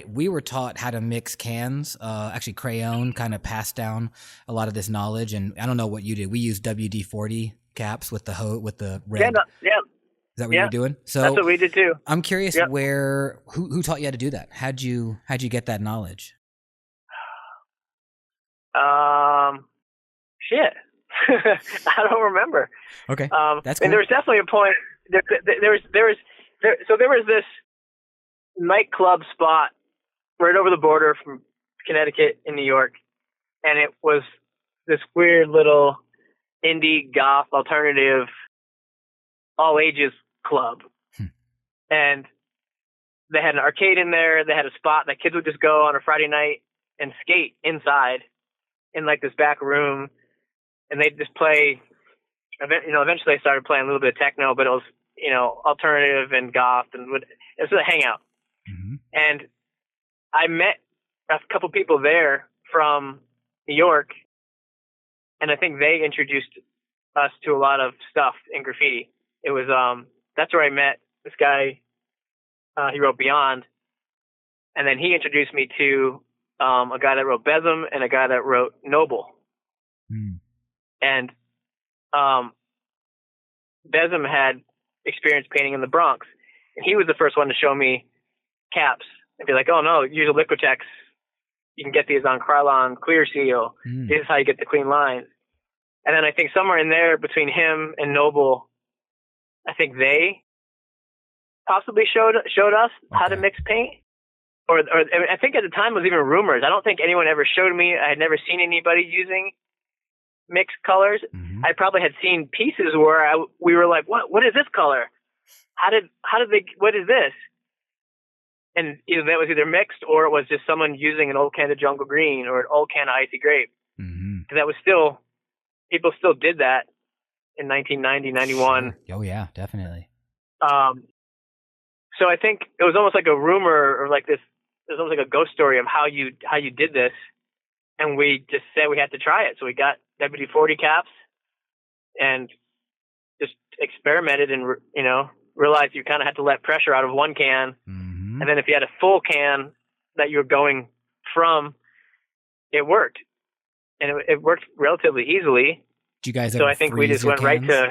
we were taught how to mix cans. Actually Crayon kind of passed down a lot of this knowledge, and I don't know what you did. We used WD-40 caps with the red. Yeah. Is that what you were doing? So that's what we did too. I'm curious who taught you how to do that? How'd you get that knowledge? Shit. I don't remember. Okay. That's cool. And there was definitely a point. There was this nightclub spot right over the border from Connecticut in New York, and it was this weird little indie goth alternative all ages club. And they had an arcade in there. They had a spot that kids would just go on a Friday night and skate inside in like this back room, and they'd just play. Eventually they started playing a little bit of techno, but it was alternative and goth, and it was a hangout. Mm-hmm. And I met a couple people there from New York, and I think they introduced us to a lot of stuff in graffiti. It was that's where I met this guy. He wrote Beyond, and then he introduced me to a guy that wrote Besm and a guy that wrote Noble. And Besm had experience painting in the Bronx, and he was the first one to show me caps and be like, "Oh no, use a Liquitex. You can get these on Krylon Clear Seal. This is how you get the clean lines." And then I think somewhere in there between him and Noble, I think they possibly showed us how to mix paint. Or I think at the time it was even rumors. I don't think anyone ever showed me. I had never seen anybody using mixed colors. Mm-hmm. I probably had seen pieces where we were like, what is this color? How did they, what is this? And either that was either mixed or it was just someone using an old can of jungle green or an old can of icy grape. Mm-hmm. That was still, people still did that in 1990, 91. Sure. Oh yeah, definitely. So I think it was almost like a rumor or like this, it was almost like a ghost story of how you did this. And we just said we had to try it. So we got WD-40 caps and just experimented and, realized you kind of had to let pressure out of one can. Mm-hmm. And then if you had a full can that you were going from, it worked. And it worked relatively easily. Did you guys so I think we just went right to...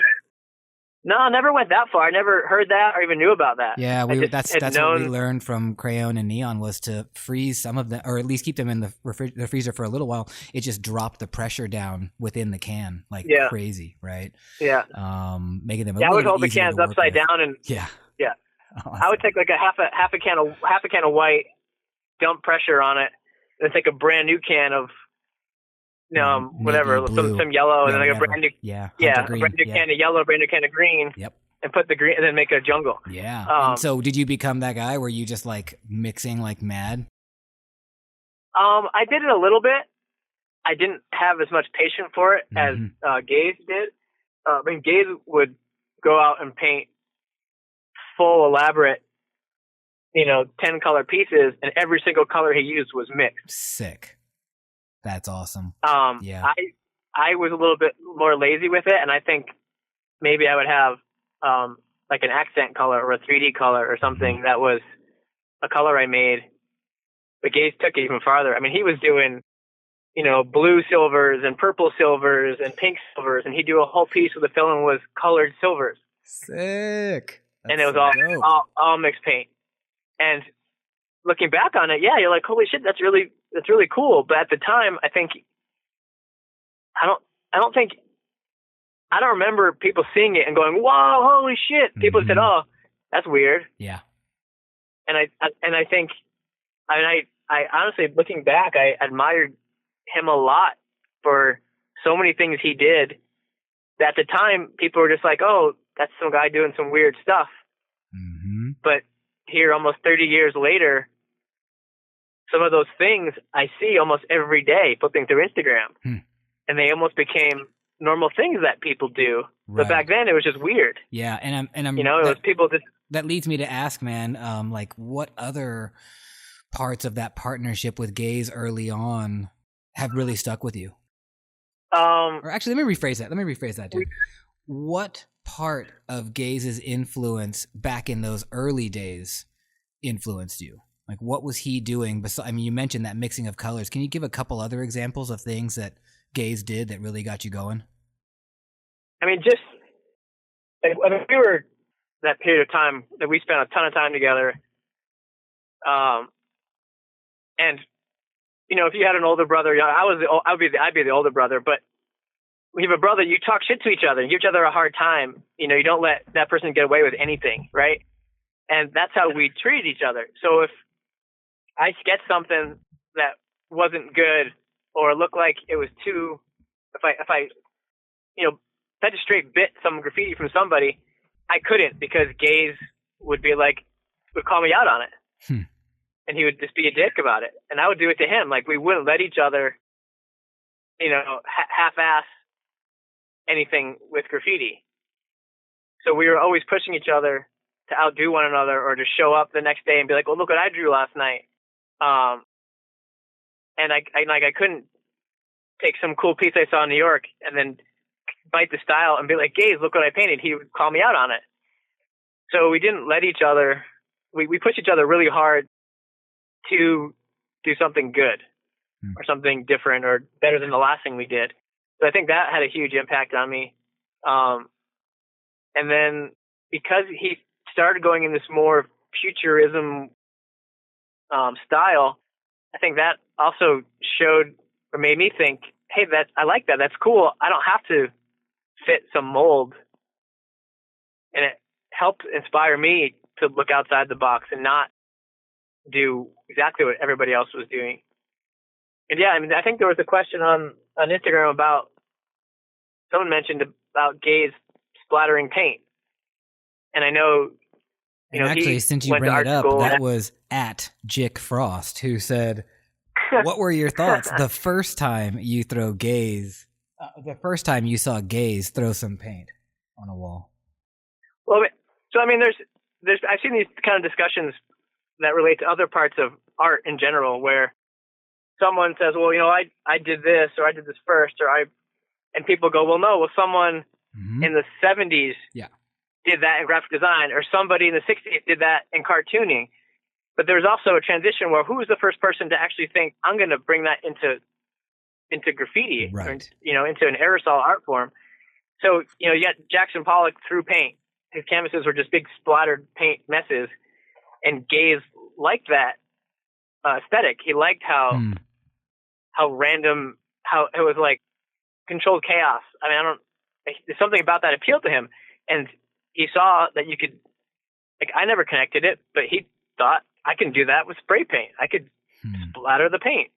No, I never went that far. I never heard that or even knew about that. Yeah, that's what we learned from Crayon and Neon was to freeze some of them, or at least keep them in the freezer for a little while. It just dropped the pressure down within the can like crazy, right? Yeah. Making them I would hold the cans upside down and yeah. Awesome. I would take like a half a can of white, dump pressure on it, and then take a brand new can of whatever, some yellow, and then like a brand new, a brand new can of yellow, a brand new can of green. Yep. And put the green, and then make a jungle. Yeah. And so, did you become that guy? Were you just like mixing like mad? I did it a little bit. I didn't have as much patience for it as Gaze did. Gaze would go out and paint full, elaborate, 10 color pieces, and every single color he used was mixed. Sick. That's awesome. Yeah. I was a little bit more lazy with it, and I think maybe I would have like an accent color or a 3D color or something that was a color I made. But Gaze took it even farther. I mean, he was doing, blue silvers and purple silvers and pink silvers, and he'd do a whole piece where the filling was colored silvers. Sick. And it was all mixed paint. And looking back on it, you're like, holy shit, that's really cool. But at the time, I don't remember people seeing it and going, "Whoa, holy shit!" People said, "Oh, that's weird." Yeah. And I think, I honestly, looking back, I admired him a lot for so many things he did. That at the time, people were just like, "Oh, that's some guy doing some weird stuff." Mm-hmm. But here, almost 30 years later, some of those things I see almost every day flipping through Instagram, and they almost became normal things that people do. Right. But back then, it was just weird. Yeah, and I'm it was people just that leads me to ask, man, like what other parts of that partnership with Gaze early on have really stuck with you? Or actually, let me rephrase that, dude. What part of Gaze's influence back in those early days influenced you? Like, what was he doing? I mean, you mentioned that mixing of colors. Can you give a couple other examples of things that Gaze did that really got you going? I mean, just like, I mean, we were that period of time that we spent a ton of time together. And you know, if you had an older brother, I'd be the older brother, but when you have a brother, you talk shit to each other, you give each other a hard time. You know, you don't let that person get away with anything, right? And that's how we treated each other. So if I sketched something that wasn't good or looked like it was too, if I you know, had to straight bit some graffiti from somebody, I couldn't, because Gaze would call me out on it. And he would just be a dick about it. And I would do it to him. Like, we wouldn't let each other, you know, half-ass anything with graffiti. So we were always pushing each other to outdo one another, or to show up the next day and be like, well, look what I drew last night. And I couldn't take some cool piece I saw in New York and then bite the style and be like, Gaze, look what I painted. He would call me out on it. So we didn't let each other, we pushed each other really hard to do something good or something different or better than the last thing we did. So I think that had a huge impact on me. And then because he started going in this more futurism style, I think that also showed or made me think, hey, I like that. That's cool. I don't have to fit some mold. And it helped inspire me to look outside the box and not do exactly what everybody else was doing. And yeah, I mean, I think there was a question on Instagram about, someone mentioned about Gaze splattering paint. And I know, you know, actually, since you bring it up, that was at Jick Frost, who said, what were your thoughts the first time you saw Gaze throw some paint on a wall? Well, so I mean, there's I've seen these kind of discussions that relate to other parts of art in general, where someone says, well, you know, I did this, or I did this first, and people go, well, no, someone in the 70s did that in graphic design, or somebody in the 60s did that in cartooning. But there's also a transition where, who was the first person to actually think, I'm going to bring that into graffiti, right, or, you know, into an aerosol art form. So, you know, yet Jackson Pollock threw paint. His canvases were just big splattered paint messes, and Gaze liked that aesthetic. He liked how random, how it was like controlled chaos. I mean, there's something about that appealed to him, and he saw that you could, like, I never connected it, but he thought, I can do that with spray paint. I could splatter the paint.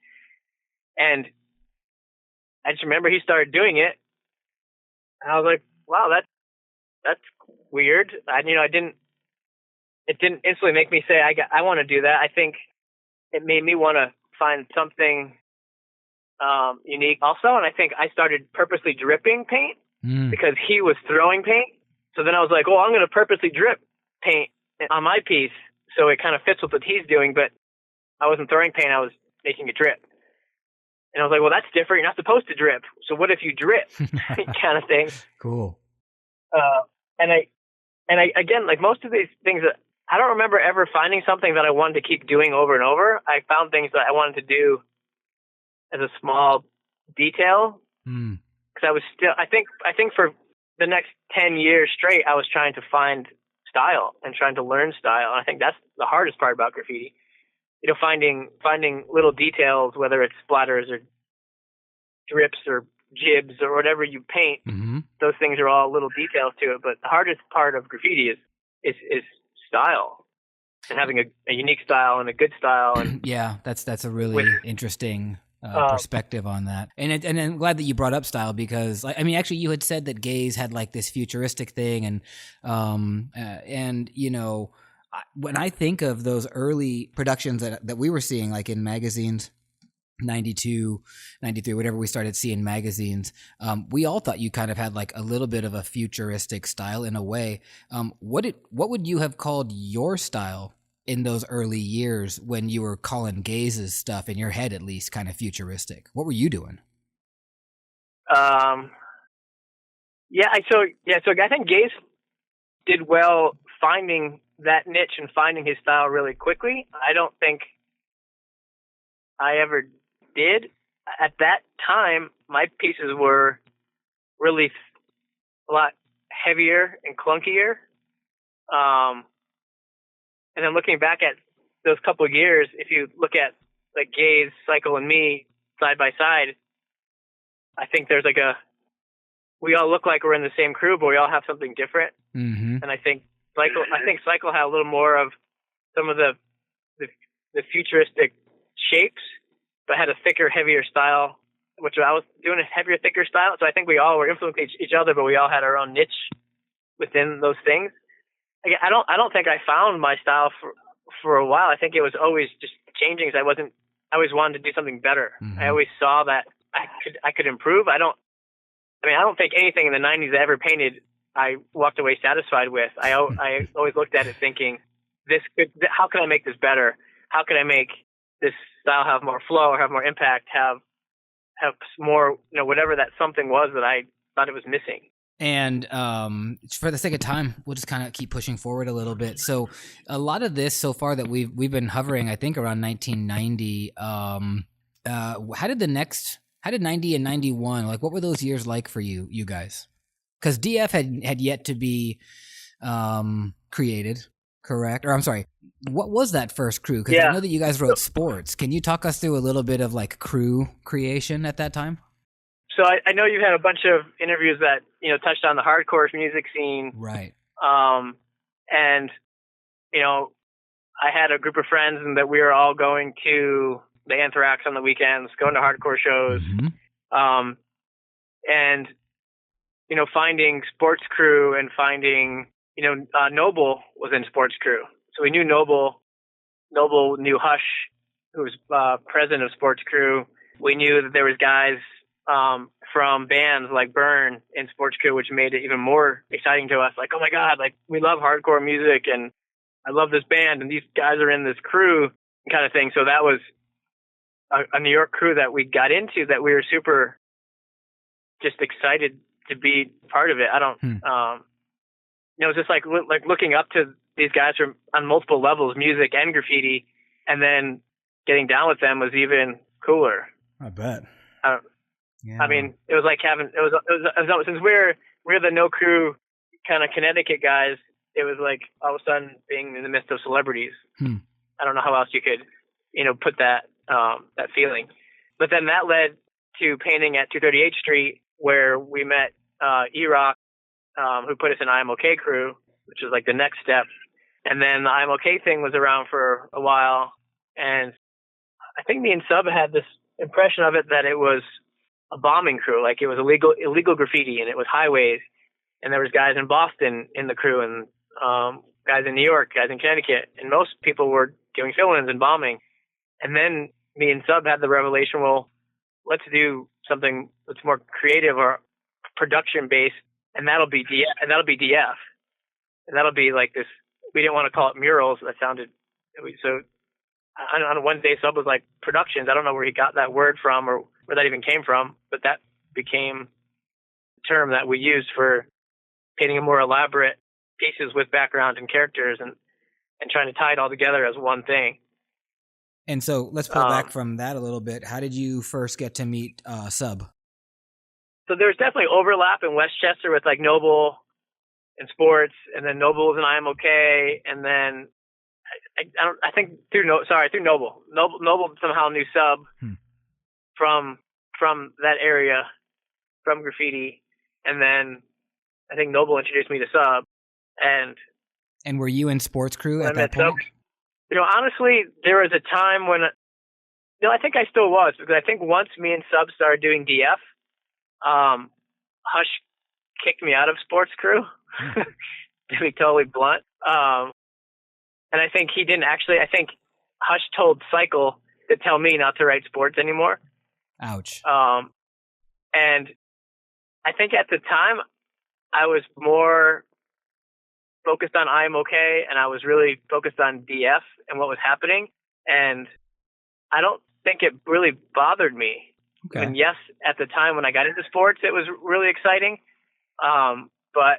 And I just remember he started doing it, and I was like, wow, that's weird. It didn't instantly make me say, I want to do that. I think it made me want to find something unique also. And I think I started purposely dripping paint because he was throwing paint. So then I was like, oh, I'm going to purposely drip paint on my piece so it kind of fits with what he's doing. But I wasn't throwing paint, I was making it drip. And I was like, well, that's different. You're not supposed to drip. So what if you drip? Kind of thing. Cool. And I again, like most of these things, I don't remember ever finding something that I wanted to keep doing over and over. I found things that I wanted to do as a small detail. Because I was still, I think for the next 10 years straight, I was trying to find style and trying to learn style. And I think that's the hardest part about graffiti. You know, finding little details, whether it's splatters or drips or jibs or whatever you paint. Those things are all little details to it. But the hardest part of graffiti is style, and having a unique style and a good style. And yeah, that's a really interesting perspective on that. And I'm glad that you brought up style, because I mean, actually, you had said that Gaze had like this futuristic thing, and you know, when I think of those early productions that we were seeing, like in magazines 92, 93, whatever we started seeing magazines, we all thought you kind of had like a little bit of a futuristic style in a way. What would you have called your style in those early years when you were calling Gaze's stuff, in your head at least, kind of futuristic? What were you doing? So I think Gaze did well finding that niche and finding his style really quickly. I don't think I ever did. At that time, my pieces were really a lot heavier and clunkier. And then looking back at those couple of years, if you look at like Gaze, Cycle, and me side by side, I think there's like we all look like we're in the same crew, but we all have something different. Mm-hmm. And I think Cycle had a little more of some of the futuristic shapes, but had a thicker, heavier style, which I was doing a heavier, thicker style. So I think we all were influencing each other, but we all had our own niche within those things. Again, I don't think I found my style for a while. I think it was always just changing. I always wanted to do something better. Mm-hmm. I always saw that I could improve. I don't think anything in the 90s I ever painted I walked away satisfied with. I always looked at it thinking, how can I make this better? How can I make this style have more flow or have more impact, have more, whatever that something was that I thought it was missing. And for the sake of time, we'll just kind of keep pushing forward a little bit. So a lot of this so far that we've been hovering, I think, around 1990. How did 90 and 91, like what were those years like for you guys? Because DF had yet to be created, correct? Or I'm sorry, what was that first crew? Because I know that you guys wrote sports. Can you talk us through a little bit of like crew creation at that time? So I know you've had a bunch of interviews that, touched on the hardcore music scene. Right. And, I had a group of friends and that we were all going to the Anthrax on the weekends, going to hardcore shows. Mm-hmm. And, finding Sports Crew and finding, Noble was in Sports Crew. So we knew Noble knew Hush, who was president of Sports Crew. We knew that there was guys from bands like Burn in Sports Crew, which made it even more exciting to us. Like, oh my God, like we love hardcore music and I love this band and these guys are in this crew kind of thing. So that was a New York crew that we got into that we were super just excited to be part of it. It was just like looking up to these guys from on multiple levels, music and graffiti, and then getting down with them was even cooler. I bet. Yeah. I mean, it was like since we're the no crew kind of Connecticut guys, it was like all of a sudden being in the midst of celebrities. I don't know how else you could, put that feeling. But then that led to painting at 238 Street, where we met E-Rock, who put us in IMOK crew, which was like the next step. And then the IMOK thing was around for a while, and I think me and Sub had this impression of it that it was a bombing crew, like it was illegal graffiti, and it was highways, and there was guys in Boston in the crew, and guys in New York, guys in Connecticut, and most people were doing fill-ins and bombing. And then me and Sub had the revelation, well, let's do something that's more creative or production based, and that'll be DF, and that'll be like this. We didn't want to call it murals. That sounded so. On one day, Sub was like productions. I don't know where he got that word from or where that even came from, but that became a term that we used for painting a more elaborate pieces with background and characters and trying to tie it all together as one thing. And so let's pull back from that a little bit. How did you first get to meet Sub? So there's definitely overlap in Westchester with like Noble and Sports, and then Noble was in IMOK, and then I think through Noble. Noble somehow knew Sub from that area, from graffiti, and then I think Noble introduced me to Sub, and were you in Sports Crew at that point? Sub, honestly, there was a time when I think I still was, because I think once me and Sub started doing DF, Hush kicked me out of Sports Crew, to be totally blunt. And I think he didn't actually. I think Hush told Cycle to tell me not to write sports anymore. Ouch. And I think at the time I was more focused on IMOK, and I was really focused on DF and what was happening. And I don't think it really bothered me. Okay. And yes, at the time when I got into sports, it was really exciting. But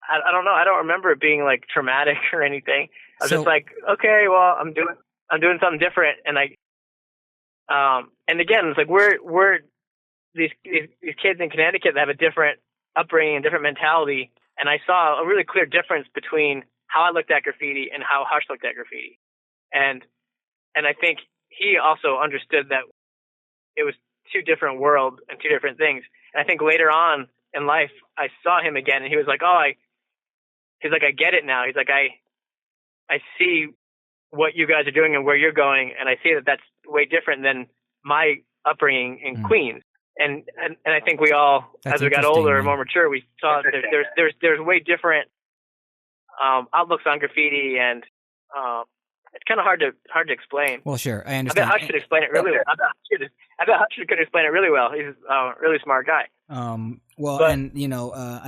I don't know. I don't remember it being like traumatic or anything. I was just like, okay, well, I'm doing something different. And and again, it's like we're these kids in Connecticut that have a different upbringing and different mentality. And I saw a really clear difference between how I looked at graffiti and how Hush looked at graffiti. And I think he also understood that it was two different worlds and two different things. And I think later on in life, I saw him again, and he was like, I get it now. He's like, I see what you guys are doing and where you're going, and I see that that's way different than my upbringing in Queens. And I think we all, as we got older and more mature, we saw that there's way different outlooks on graffiti, and it's kind of hard to explain. Well, sure, I understand. I bet Hush could explain it really well. I bet Hush could explain it really well. He's a really smart guy. I'd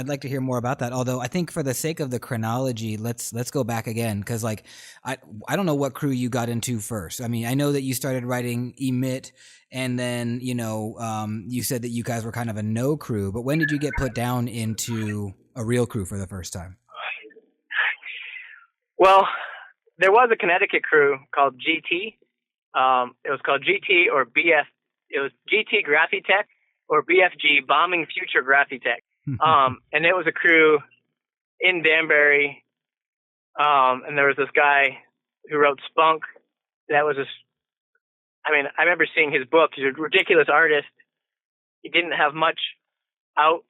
like to hear more about that. Although I think for the sake of the chronology, let's go back again, because like I don't know what crew you got into first. I mean, I know that you started writing Emit, and then you said that you guys were kind of a no crew. But when did you get put down into a real crew for the first time? Well, there was a Connecticut crew called GT. It was called GT or BF. It was GT Graphitech or BFG, Bombing Future Graphitech. And it was a crew in Danbury. And there was this guy who wrote Spunk. That was I remember seeing his book. He's a ridiculous artist. He didn't have much out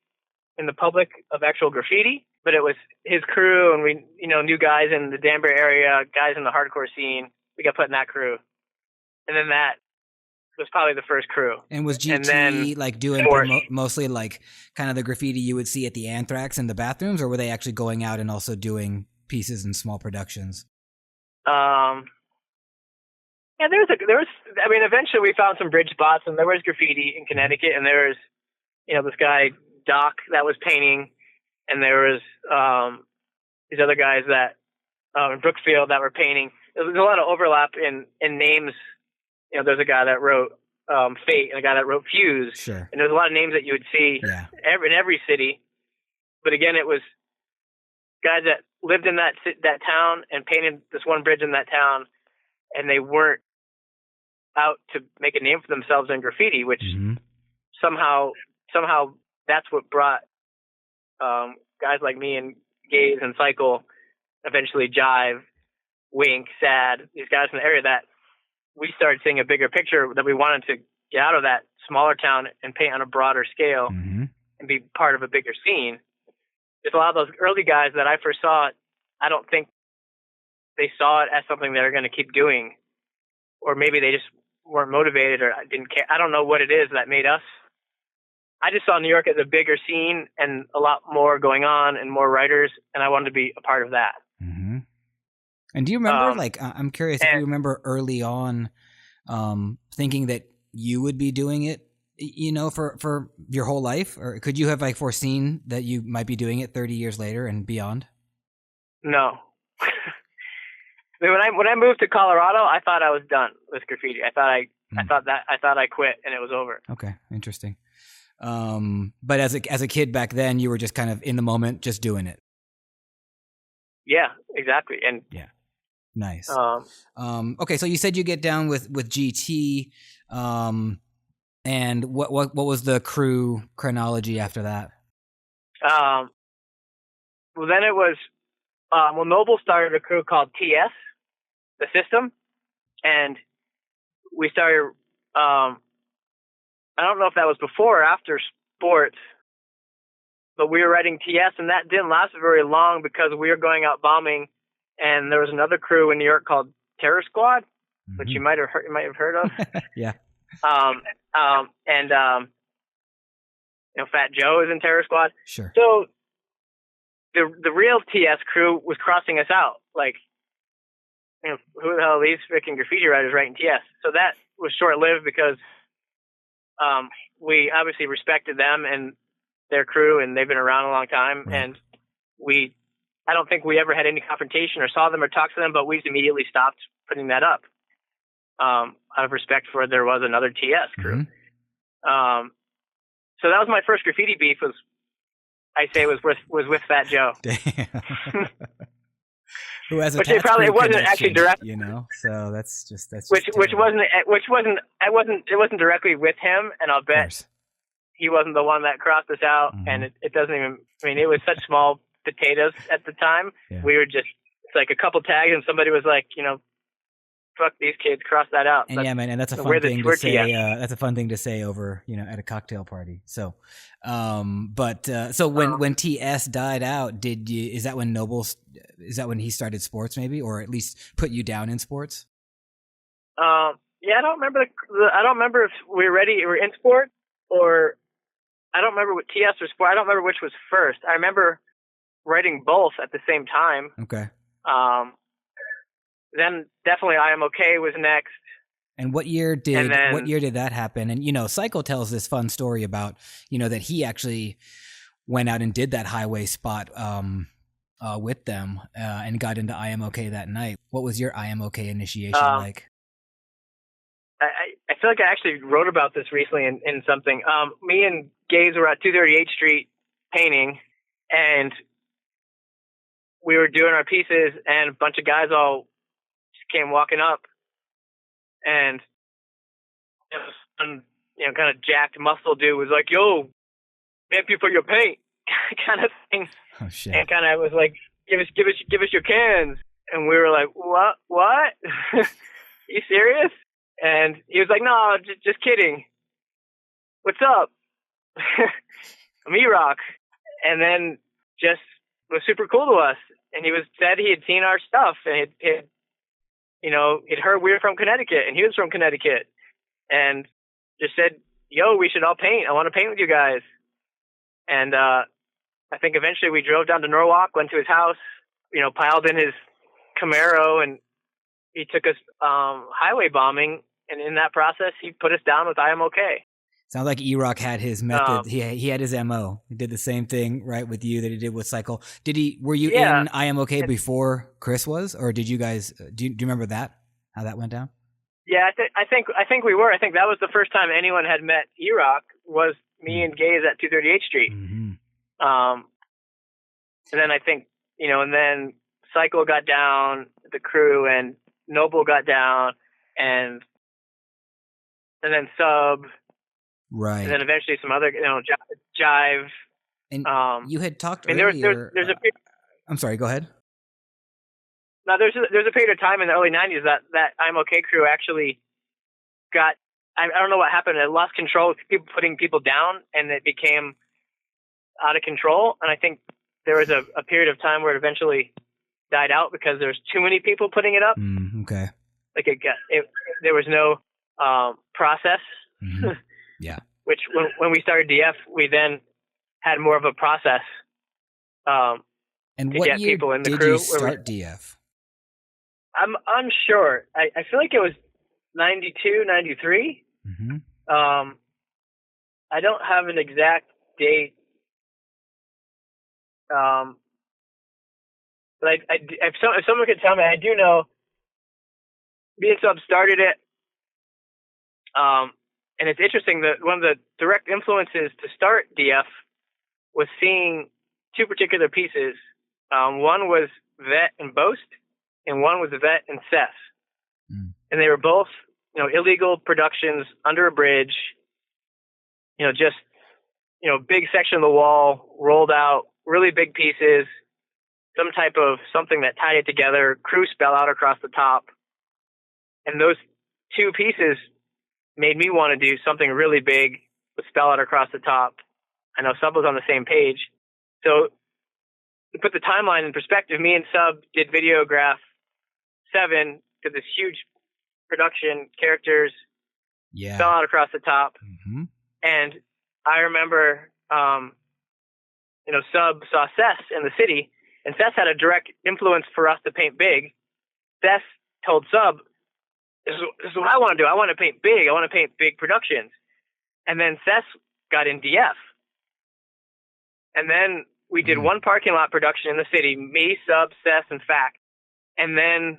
in the public of actual graffiti, but it was his crew, and we, knew guys in the Danbury area, guys in the hardcore scene. We got put in that crew. And then that was probably the first crew. And was GT like doing mostly like kind of the graffiti you would see at the Anthrax in the bathrooms, or were they actually going out and also doing pieces and small productions? Yeah, there was. Eventually we found some bridge spots, and there was graffiti in Connecticut, and there was, this guy Doc that was painting, and there was these other guys that in Brookfield that were painting. There was a lot of overlap in names. There's a guy that wrote Fate and a guy that wrote Fuse. Sure. And there's a lot of names that you would see in every city. But again, it was guys that lived in that town and painted this one bridge in that town, and they weren't out to make a name for themselves in graffiti, which somehow that's what brought guys like me and Gaze and Cycle, eventually Jive, Wink, Sad, these guys in the area, that we started seeing a bigger picture, that we wanted to get out of that smaller town and paint on a broader scale and be part of a bigger scene. There's a lot of those early guys that I first saw, I don't think they saw it as something they were going to keep doing, or maybe they just weren't motivated or didn't care. I don't know what it is that made us. I just saw New York as a bigger scene and a lot more going on and more writers, and I wanted to be a part of that. And do you remember, I'm curious if you remember early on thinking that you would be doing it, for your whole life? Or could you have foreseen that you might be doing it 30 years later and beyond? No. When I moved to Colorado, I thought I was done with graffiti. I thought I quit and it was over. Okay, interesting. But as a kid back then, you were just kind of in the moment, just doing it. Yeah, exactly. And yeah, nice. Okay, so you said you get down with GT, and what was the crew chronology after that? Well, then it was Noble started a crew called TS, the System, and we started. I don't know if that was before or after sports, but we were writing TS, and that didn't last very long because we were going out bombing, and there was another crew in New York called Terror Squad, which you might have heard of. Yeah. Fat Joe is in Terror Squad. Sure. So the real TS crew was crossing us out. who the hell are these freaking graffiti writers writing TS? So that was short-lived because we obviously respected them and their crew, and they've been around a long time. Right. And I don't think we ever had any confrontation or saw them or talked to them, but we just immediately stopped putting that up out of respect for there was another TS crew. Mm-hmm. So that was my first graffiti beef. Was with Fat Joe. Who has a which it wasn't actually direct, So that's which wasn't directly with him, and I'll bet he wasn't the one that crossed us out. Mm-hmm. And it doesn't even. I mean, it was such small potatoes at the time. Yeah. We were just like a couple tags, and somebody was like, fuck these kids, cross that out. And man, and that's a fun thing to say. That's a fun thing to say over, at a cocktail party. So, when TS died out, is that when he started sports, maybe, or at least put you down in sports? Yeah, I don't remember. I don't remember if we were in sport, or I don't remember what TS or sport. I don't remember which was first. I remember writing both at the same time. Okay. Then definitely IMOK was next. And what year did that happen? And Cycle tells this fun story about that he actually went out and did that highway spot with them and got into IMOK that night. What was your IMOK initiation like? I feel like I actually wrote about this recently in something. Me and Gaze were at 238th Street painting, and we were doing our pieces, and a bunch of guys all came walking up, and some kind of jacked muscle dude was like, "Yo, thank you for your paint," kind of thing. Oh shit! And kind of was like, "Give us your cans," and we were like, "What? You serious?" And he was like, "No, just kidding. What's up?" I'm E-Rock, and then just was super cool to us, and said he had seen our stuff, and he'd heard we were from Connecticut, and he was from Connecticut, and just said, "Yo, we should all paint. I want to paint with you guys." And I think eventually we drove down to Norwalk, went to his house, piled in his Camaro, and he took us highway bombing, and in that process, he put us down with IMOK. Sounds like E-Rock had his method. He had his MO. He did the same thing, right, with you that he did with Cycle. Were you in IMOK before Chris was, or did you guys? Do you remember that? How that went down? Yeah, I think we were. I think that was the first time anyone had met E-Rock. Was me and Gaze at 238th Street. Mm-hmm. And then I think and then Cycle got down, the crew, and Noble got down, and then Sub. Right. And then eventually some other, Jive. And you had talked earlier. There's a I'm sorry, go ahead. No, there's a period of time in the early 90s that IMOK crew actually got, I don't know what happened. It lost control of people putting people down, and it became out of control. And I think there was a period of time where it eventually died out because there's too many people putting it up. Okay. Like there was no process. Mm-hmm. Yeah. Which when we started DF, we then had more of a process. And what year people in the did crew you start DF? I'm unsure. I feel like it was 92, 93. Mm-hmm. I don't have an exact date. But if someone could tell me, I do know. Me and Sub started it. And it's interesting that one of the direct influences to start DF was seeing two particular pieces. One was Vet and Boast, and one was Vet and Seth. Mm. And they were both, illegal productions under a bridge, just, big section of the wall, rolled out, really big pieces, some type of something that tied it together, crew spell out across the top. And those two pieces made me want to do something really big with spell out across the top. I know Sub was on the same page. So to put the timeline in perspective, me and Sub did Videograph 7, did this huge production, characters, spell out across the top. Mm-hmm. And I remember, Sub saw Seth in the city, and Seth had a direct influence for us to paint big. Seth told Sub, this is what I want to do. I want to paint big. I want to paint big productions. And then Seth got in DF. And then we did one parking lot production in the city, me, Sub, Seth, and Fact. And then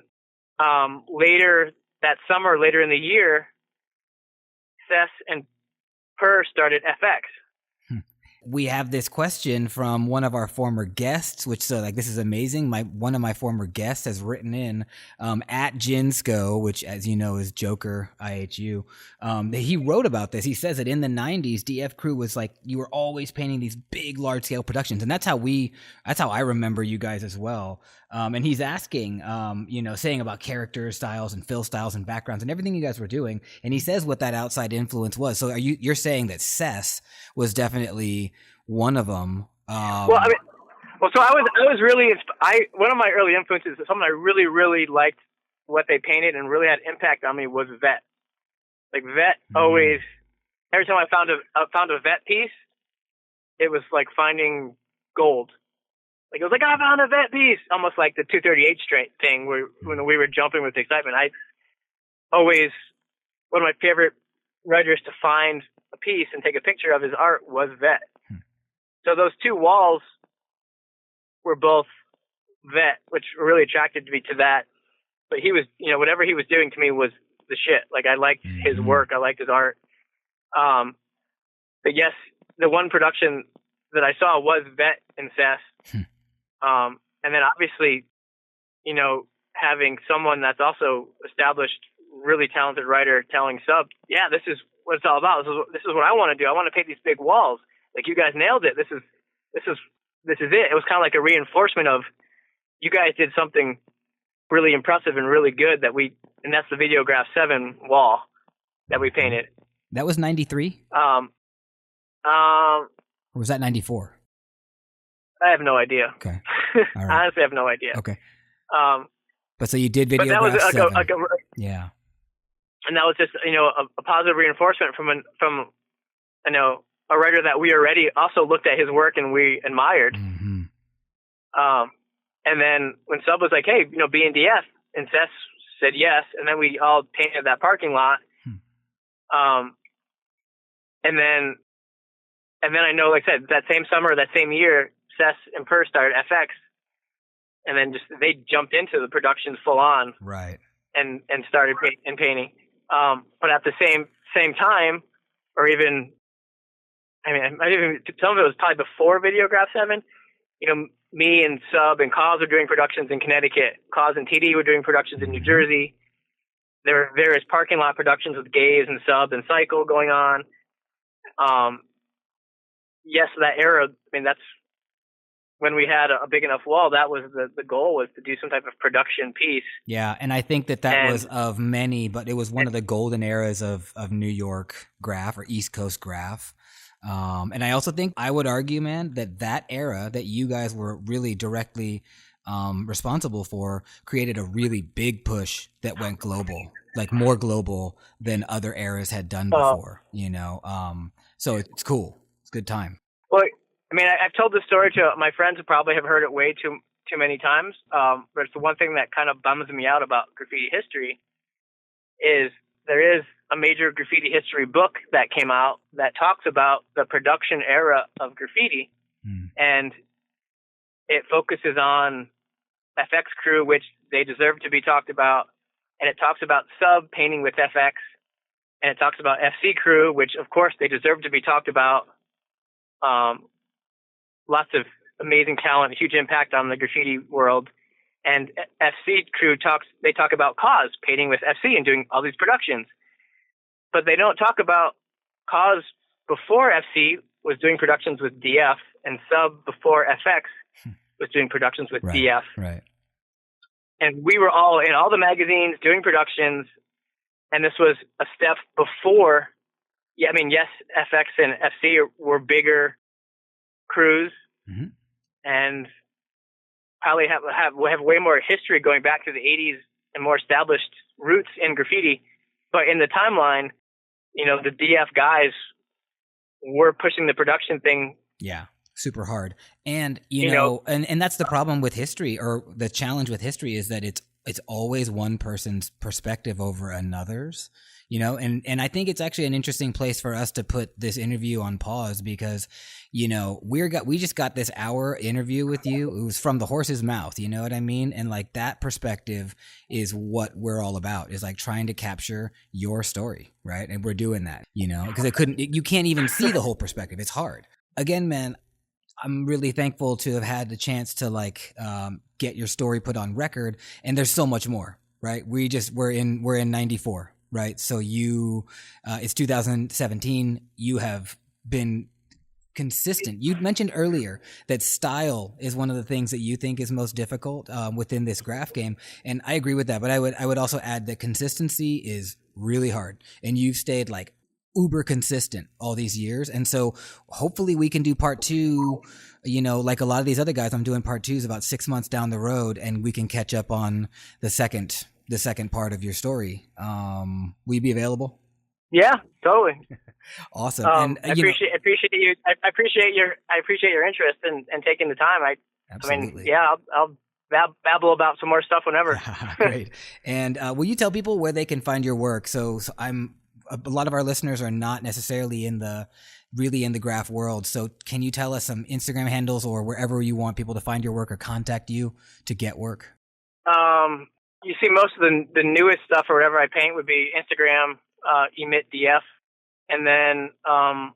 later that summer, later in the year, Seth and Per started FX. We have this question from one of our former guests, which this is amazing. One of my former guests has written in at Jinsco, which, as you know, is Joker IHU. He wrote about this. He says that in the 90s, DF Crew was like, you were always painting these big, large scale productions, and that's how I remember you guys as well. And he's asking, saying about character styles and fill styles and backgrounds and everything you guys were doing. And he says what that outside influence was. So you're saying that Seth was definitely one of them. So I was really, one of my early influences, someone I really, really liked what they painted and really had impact on me was Vet. Like Vet always, every time I found a Vet piece, it was like finding gold. Like it was like, I found a Vet piece, almost like the 238 straight thing where when we were jumping with excitement. I always, one of my favorite writers to find a piece and take a picture of his art was Vet. So those two walls were both Vet, which really attracted me to that. But he was, whatever he was doing to me was the shit. Like I liked his work, I liked his art. But yes, the one production that I saw was Vet and Seth. And then obviously, having someone that's also established, really talented writer telling Sub, yeah, this is what it's all about. This is what I want to do. I want to paint these big walls. Like you guys nailed it. This is it. It was kind of like a reinforcement of you guys did something really impressive and really good and that's the Videograph 7 wall that we painted. That was 93? Or was that 94? I have no idea. Okay. All right. I honestly have no idea. Okay. But so you did Videograph 7. But that was yeah. And that was just, a positive reinforcement from a writer that we already also looked at his work and we admired. And then when Sub was like, hey, be in DF, and Seth said yes, and then we all painted that parking lot. And then I know, like I said, that same summer, that same year, Seth and Per started FX, and then they jumped into the productions full on, right? And started painting. But at the same time, or even, some of it was probably before Videograph 7. Me and Sub and Cause were doing productions in Connecticut. Cause and TD were doing productions in New Jersey. There were various parking lot productions with Gaze and Sub and Cycle going on. Yes, that era, that's when we had a big enough wall. That was the goal, was to do some type of production piece. Yeah, and I think that was of many, but it was one of the golden eras of New York graph or East Coast graph. And I also think I would argue, man, that era that you guys were really directly responsible for created a really big push that went global, like more global than other eras had done before, so it's cool. It's a good time. Well, I've told this story to my friends who probably have heard it way too many times. But it's the one thing that kind of bums me out about graffiti history is there is a major graffiti history book that came out that talks about the production era of graffiti. And it focuses on FX Crew, which they deserve to be talked about. And it talks about Sub painting with FX. And it talks about FC Crew, which of course they deserve to be talked about. Lots of amazing talent, huge impact on the graffiti world. And FC Crew talk about Cause painting with FC and doing all these productions. But they don't talk about Cause before FC was doing productions with DF, and Sub before FX was doing productions with DF. Right. And we were all in all the magazines doing productions, and this was a step before. Yeah, yes, FX and FC were bigger crews, and probably have way more history going back to the 80s and more established roots in graffiti. But in the timeline, the DF guys were pushing the production thing. Yeah, super hard. And, and that's the problem with history, or the challenge with history, is that it's it's always one person's perspective over another's, you know, and I think it's actually an interesting place for us to put this interview on pause because, you know, we just got this hour interview with you. It was from the horse's mouth, you know what I mean? And like that perspective is what we're all about, is like trying to capture your story, right? And we're doing that, you know, because you can't even see the whole perspective. It's hard. Again, man, I'm really thankful to have had the chance to like get your story put on record, and there's so much more, right? We're in 94, right? So it's 2017. You have been consistent. You mentioned earlier that style is one of the things that you think is most difficult within this graph game, and I agree with that. But I would also add that consistency is really hard, and you've stayed like uber consistent all these years. And so hopefully we can do part 2, you know, like a lot of these other guys. I'm doing part 2s about 6 months down the road, and we can catch up on the second part of your story. Will you be available? Yeah, totally. Awesome. And I appreciate you. I appreciate your interest and taking the time. Absolutely. I mean, yeah, I'll babble about some more stuff whenever. Great. And will you tell people where they can find your work? So a lot of our listeners are not necessarily in the graph world. So can you tell us some Instagram handles or wherever you want people to find your work or contact you to get work? You see most of the newest stuff or whatever I paint would be Instagram, Emit DF. And then I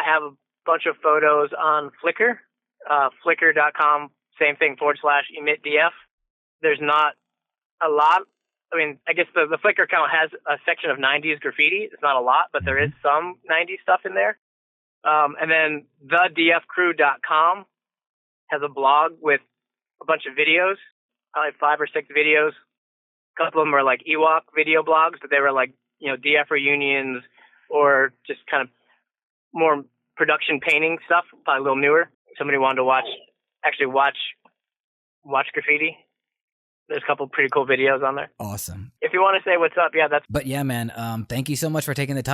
have a bunch of photos on Flickr, flickr.com, same thing, /Emit DF. There's not a lot. I mean, I guess the Flickr account has a section of 90s graffiti. It's not a lot, but there is some 90s stuff in there. And then thedfcrew.com has a blog with a bunch of videos, probably 5 or 6 videos. A couple of them are like IMOK video blogs, but they were like, you know, DF reunions or just kind of more production painting stuff, probably a little newer. Somebody wanted to watch graffiti. There's a couple pretty cool videos on there. Awesome. If you want to say what's up, yeah, that's. But yeah, man, thank you so much for taking the time.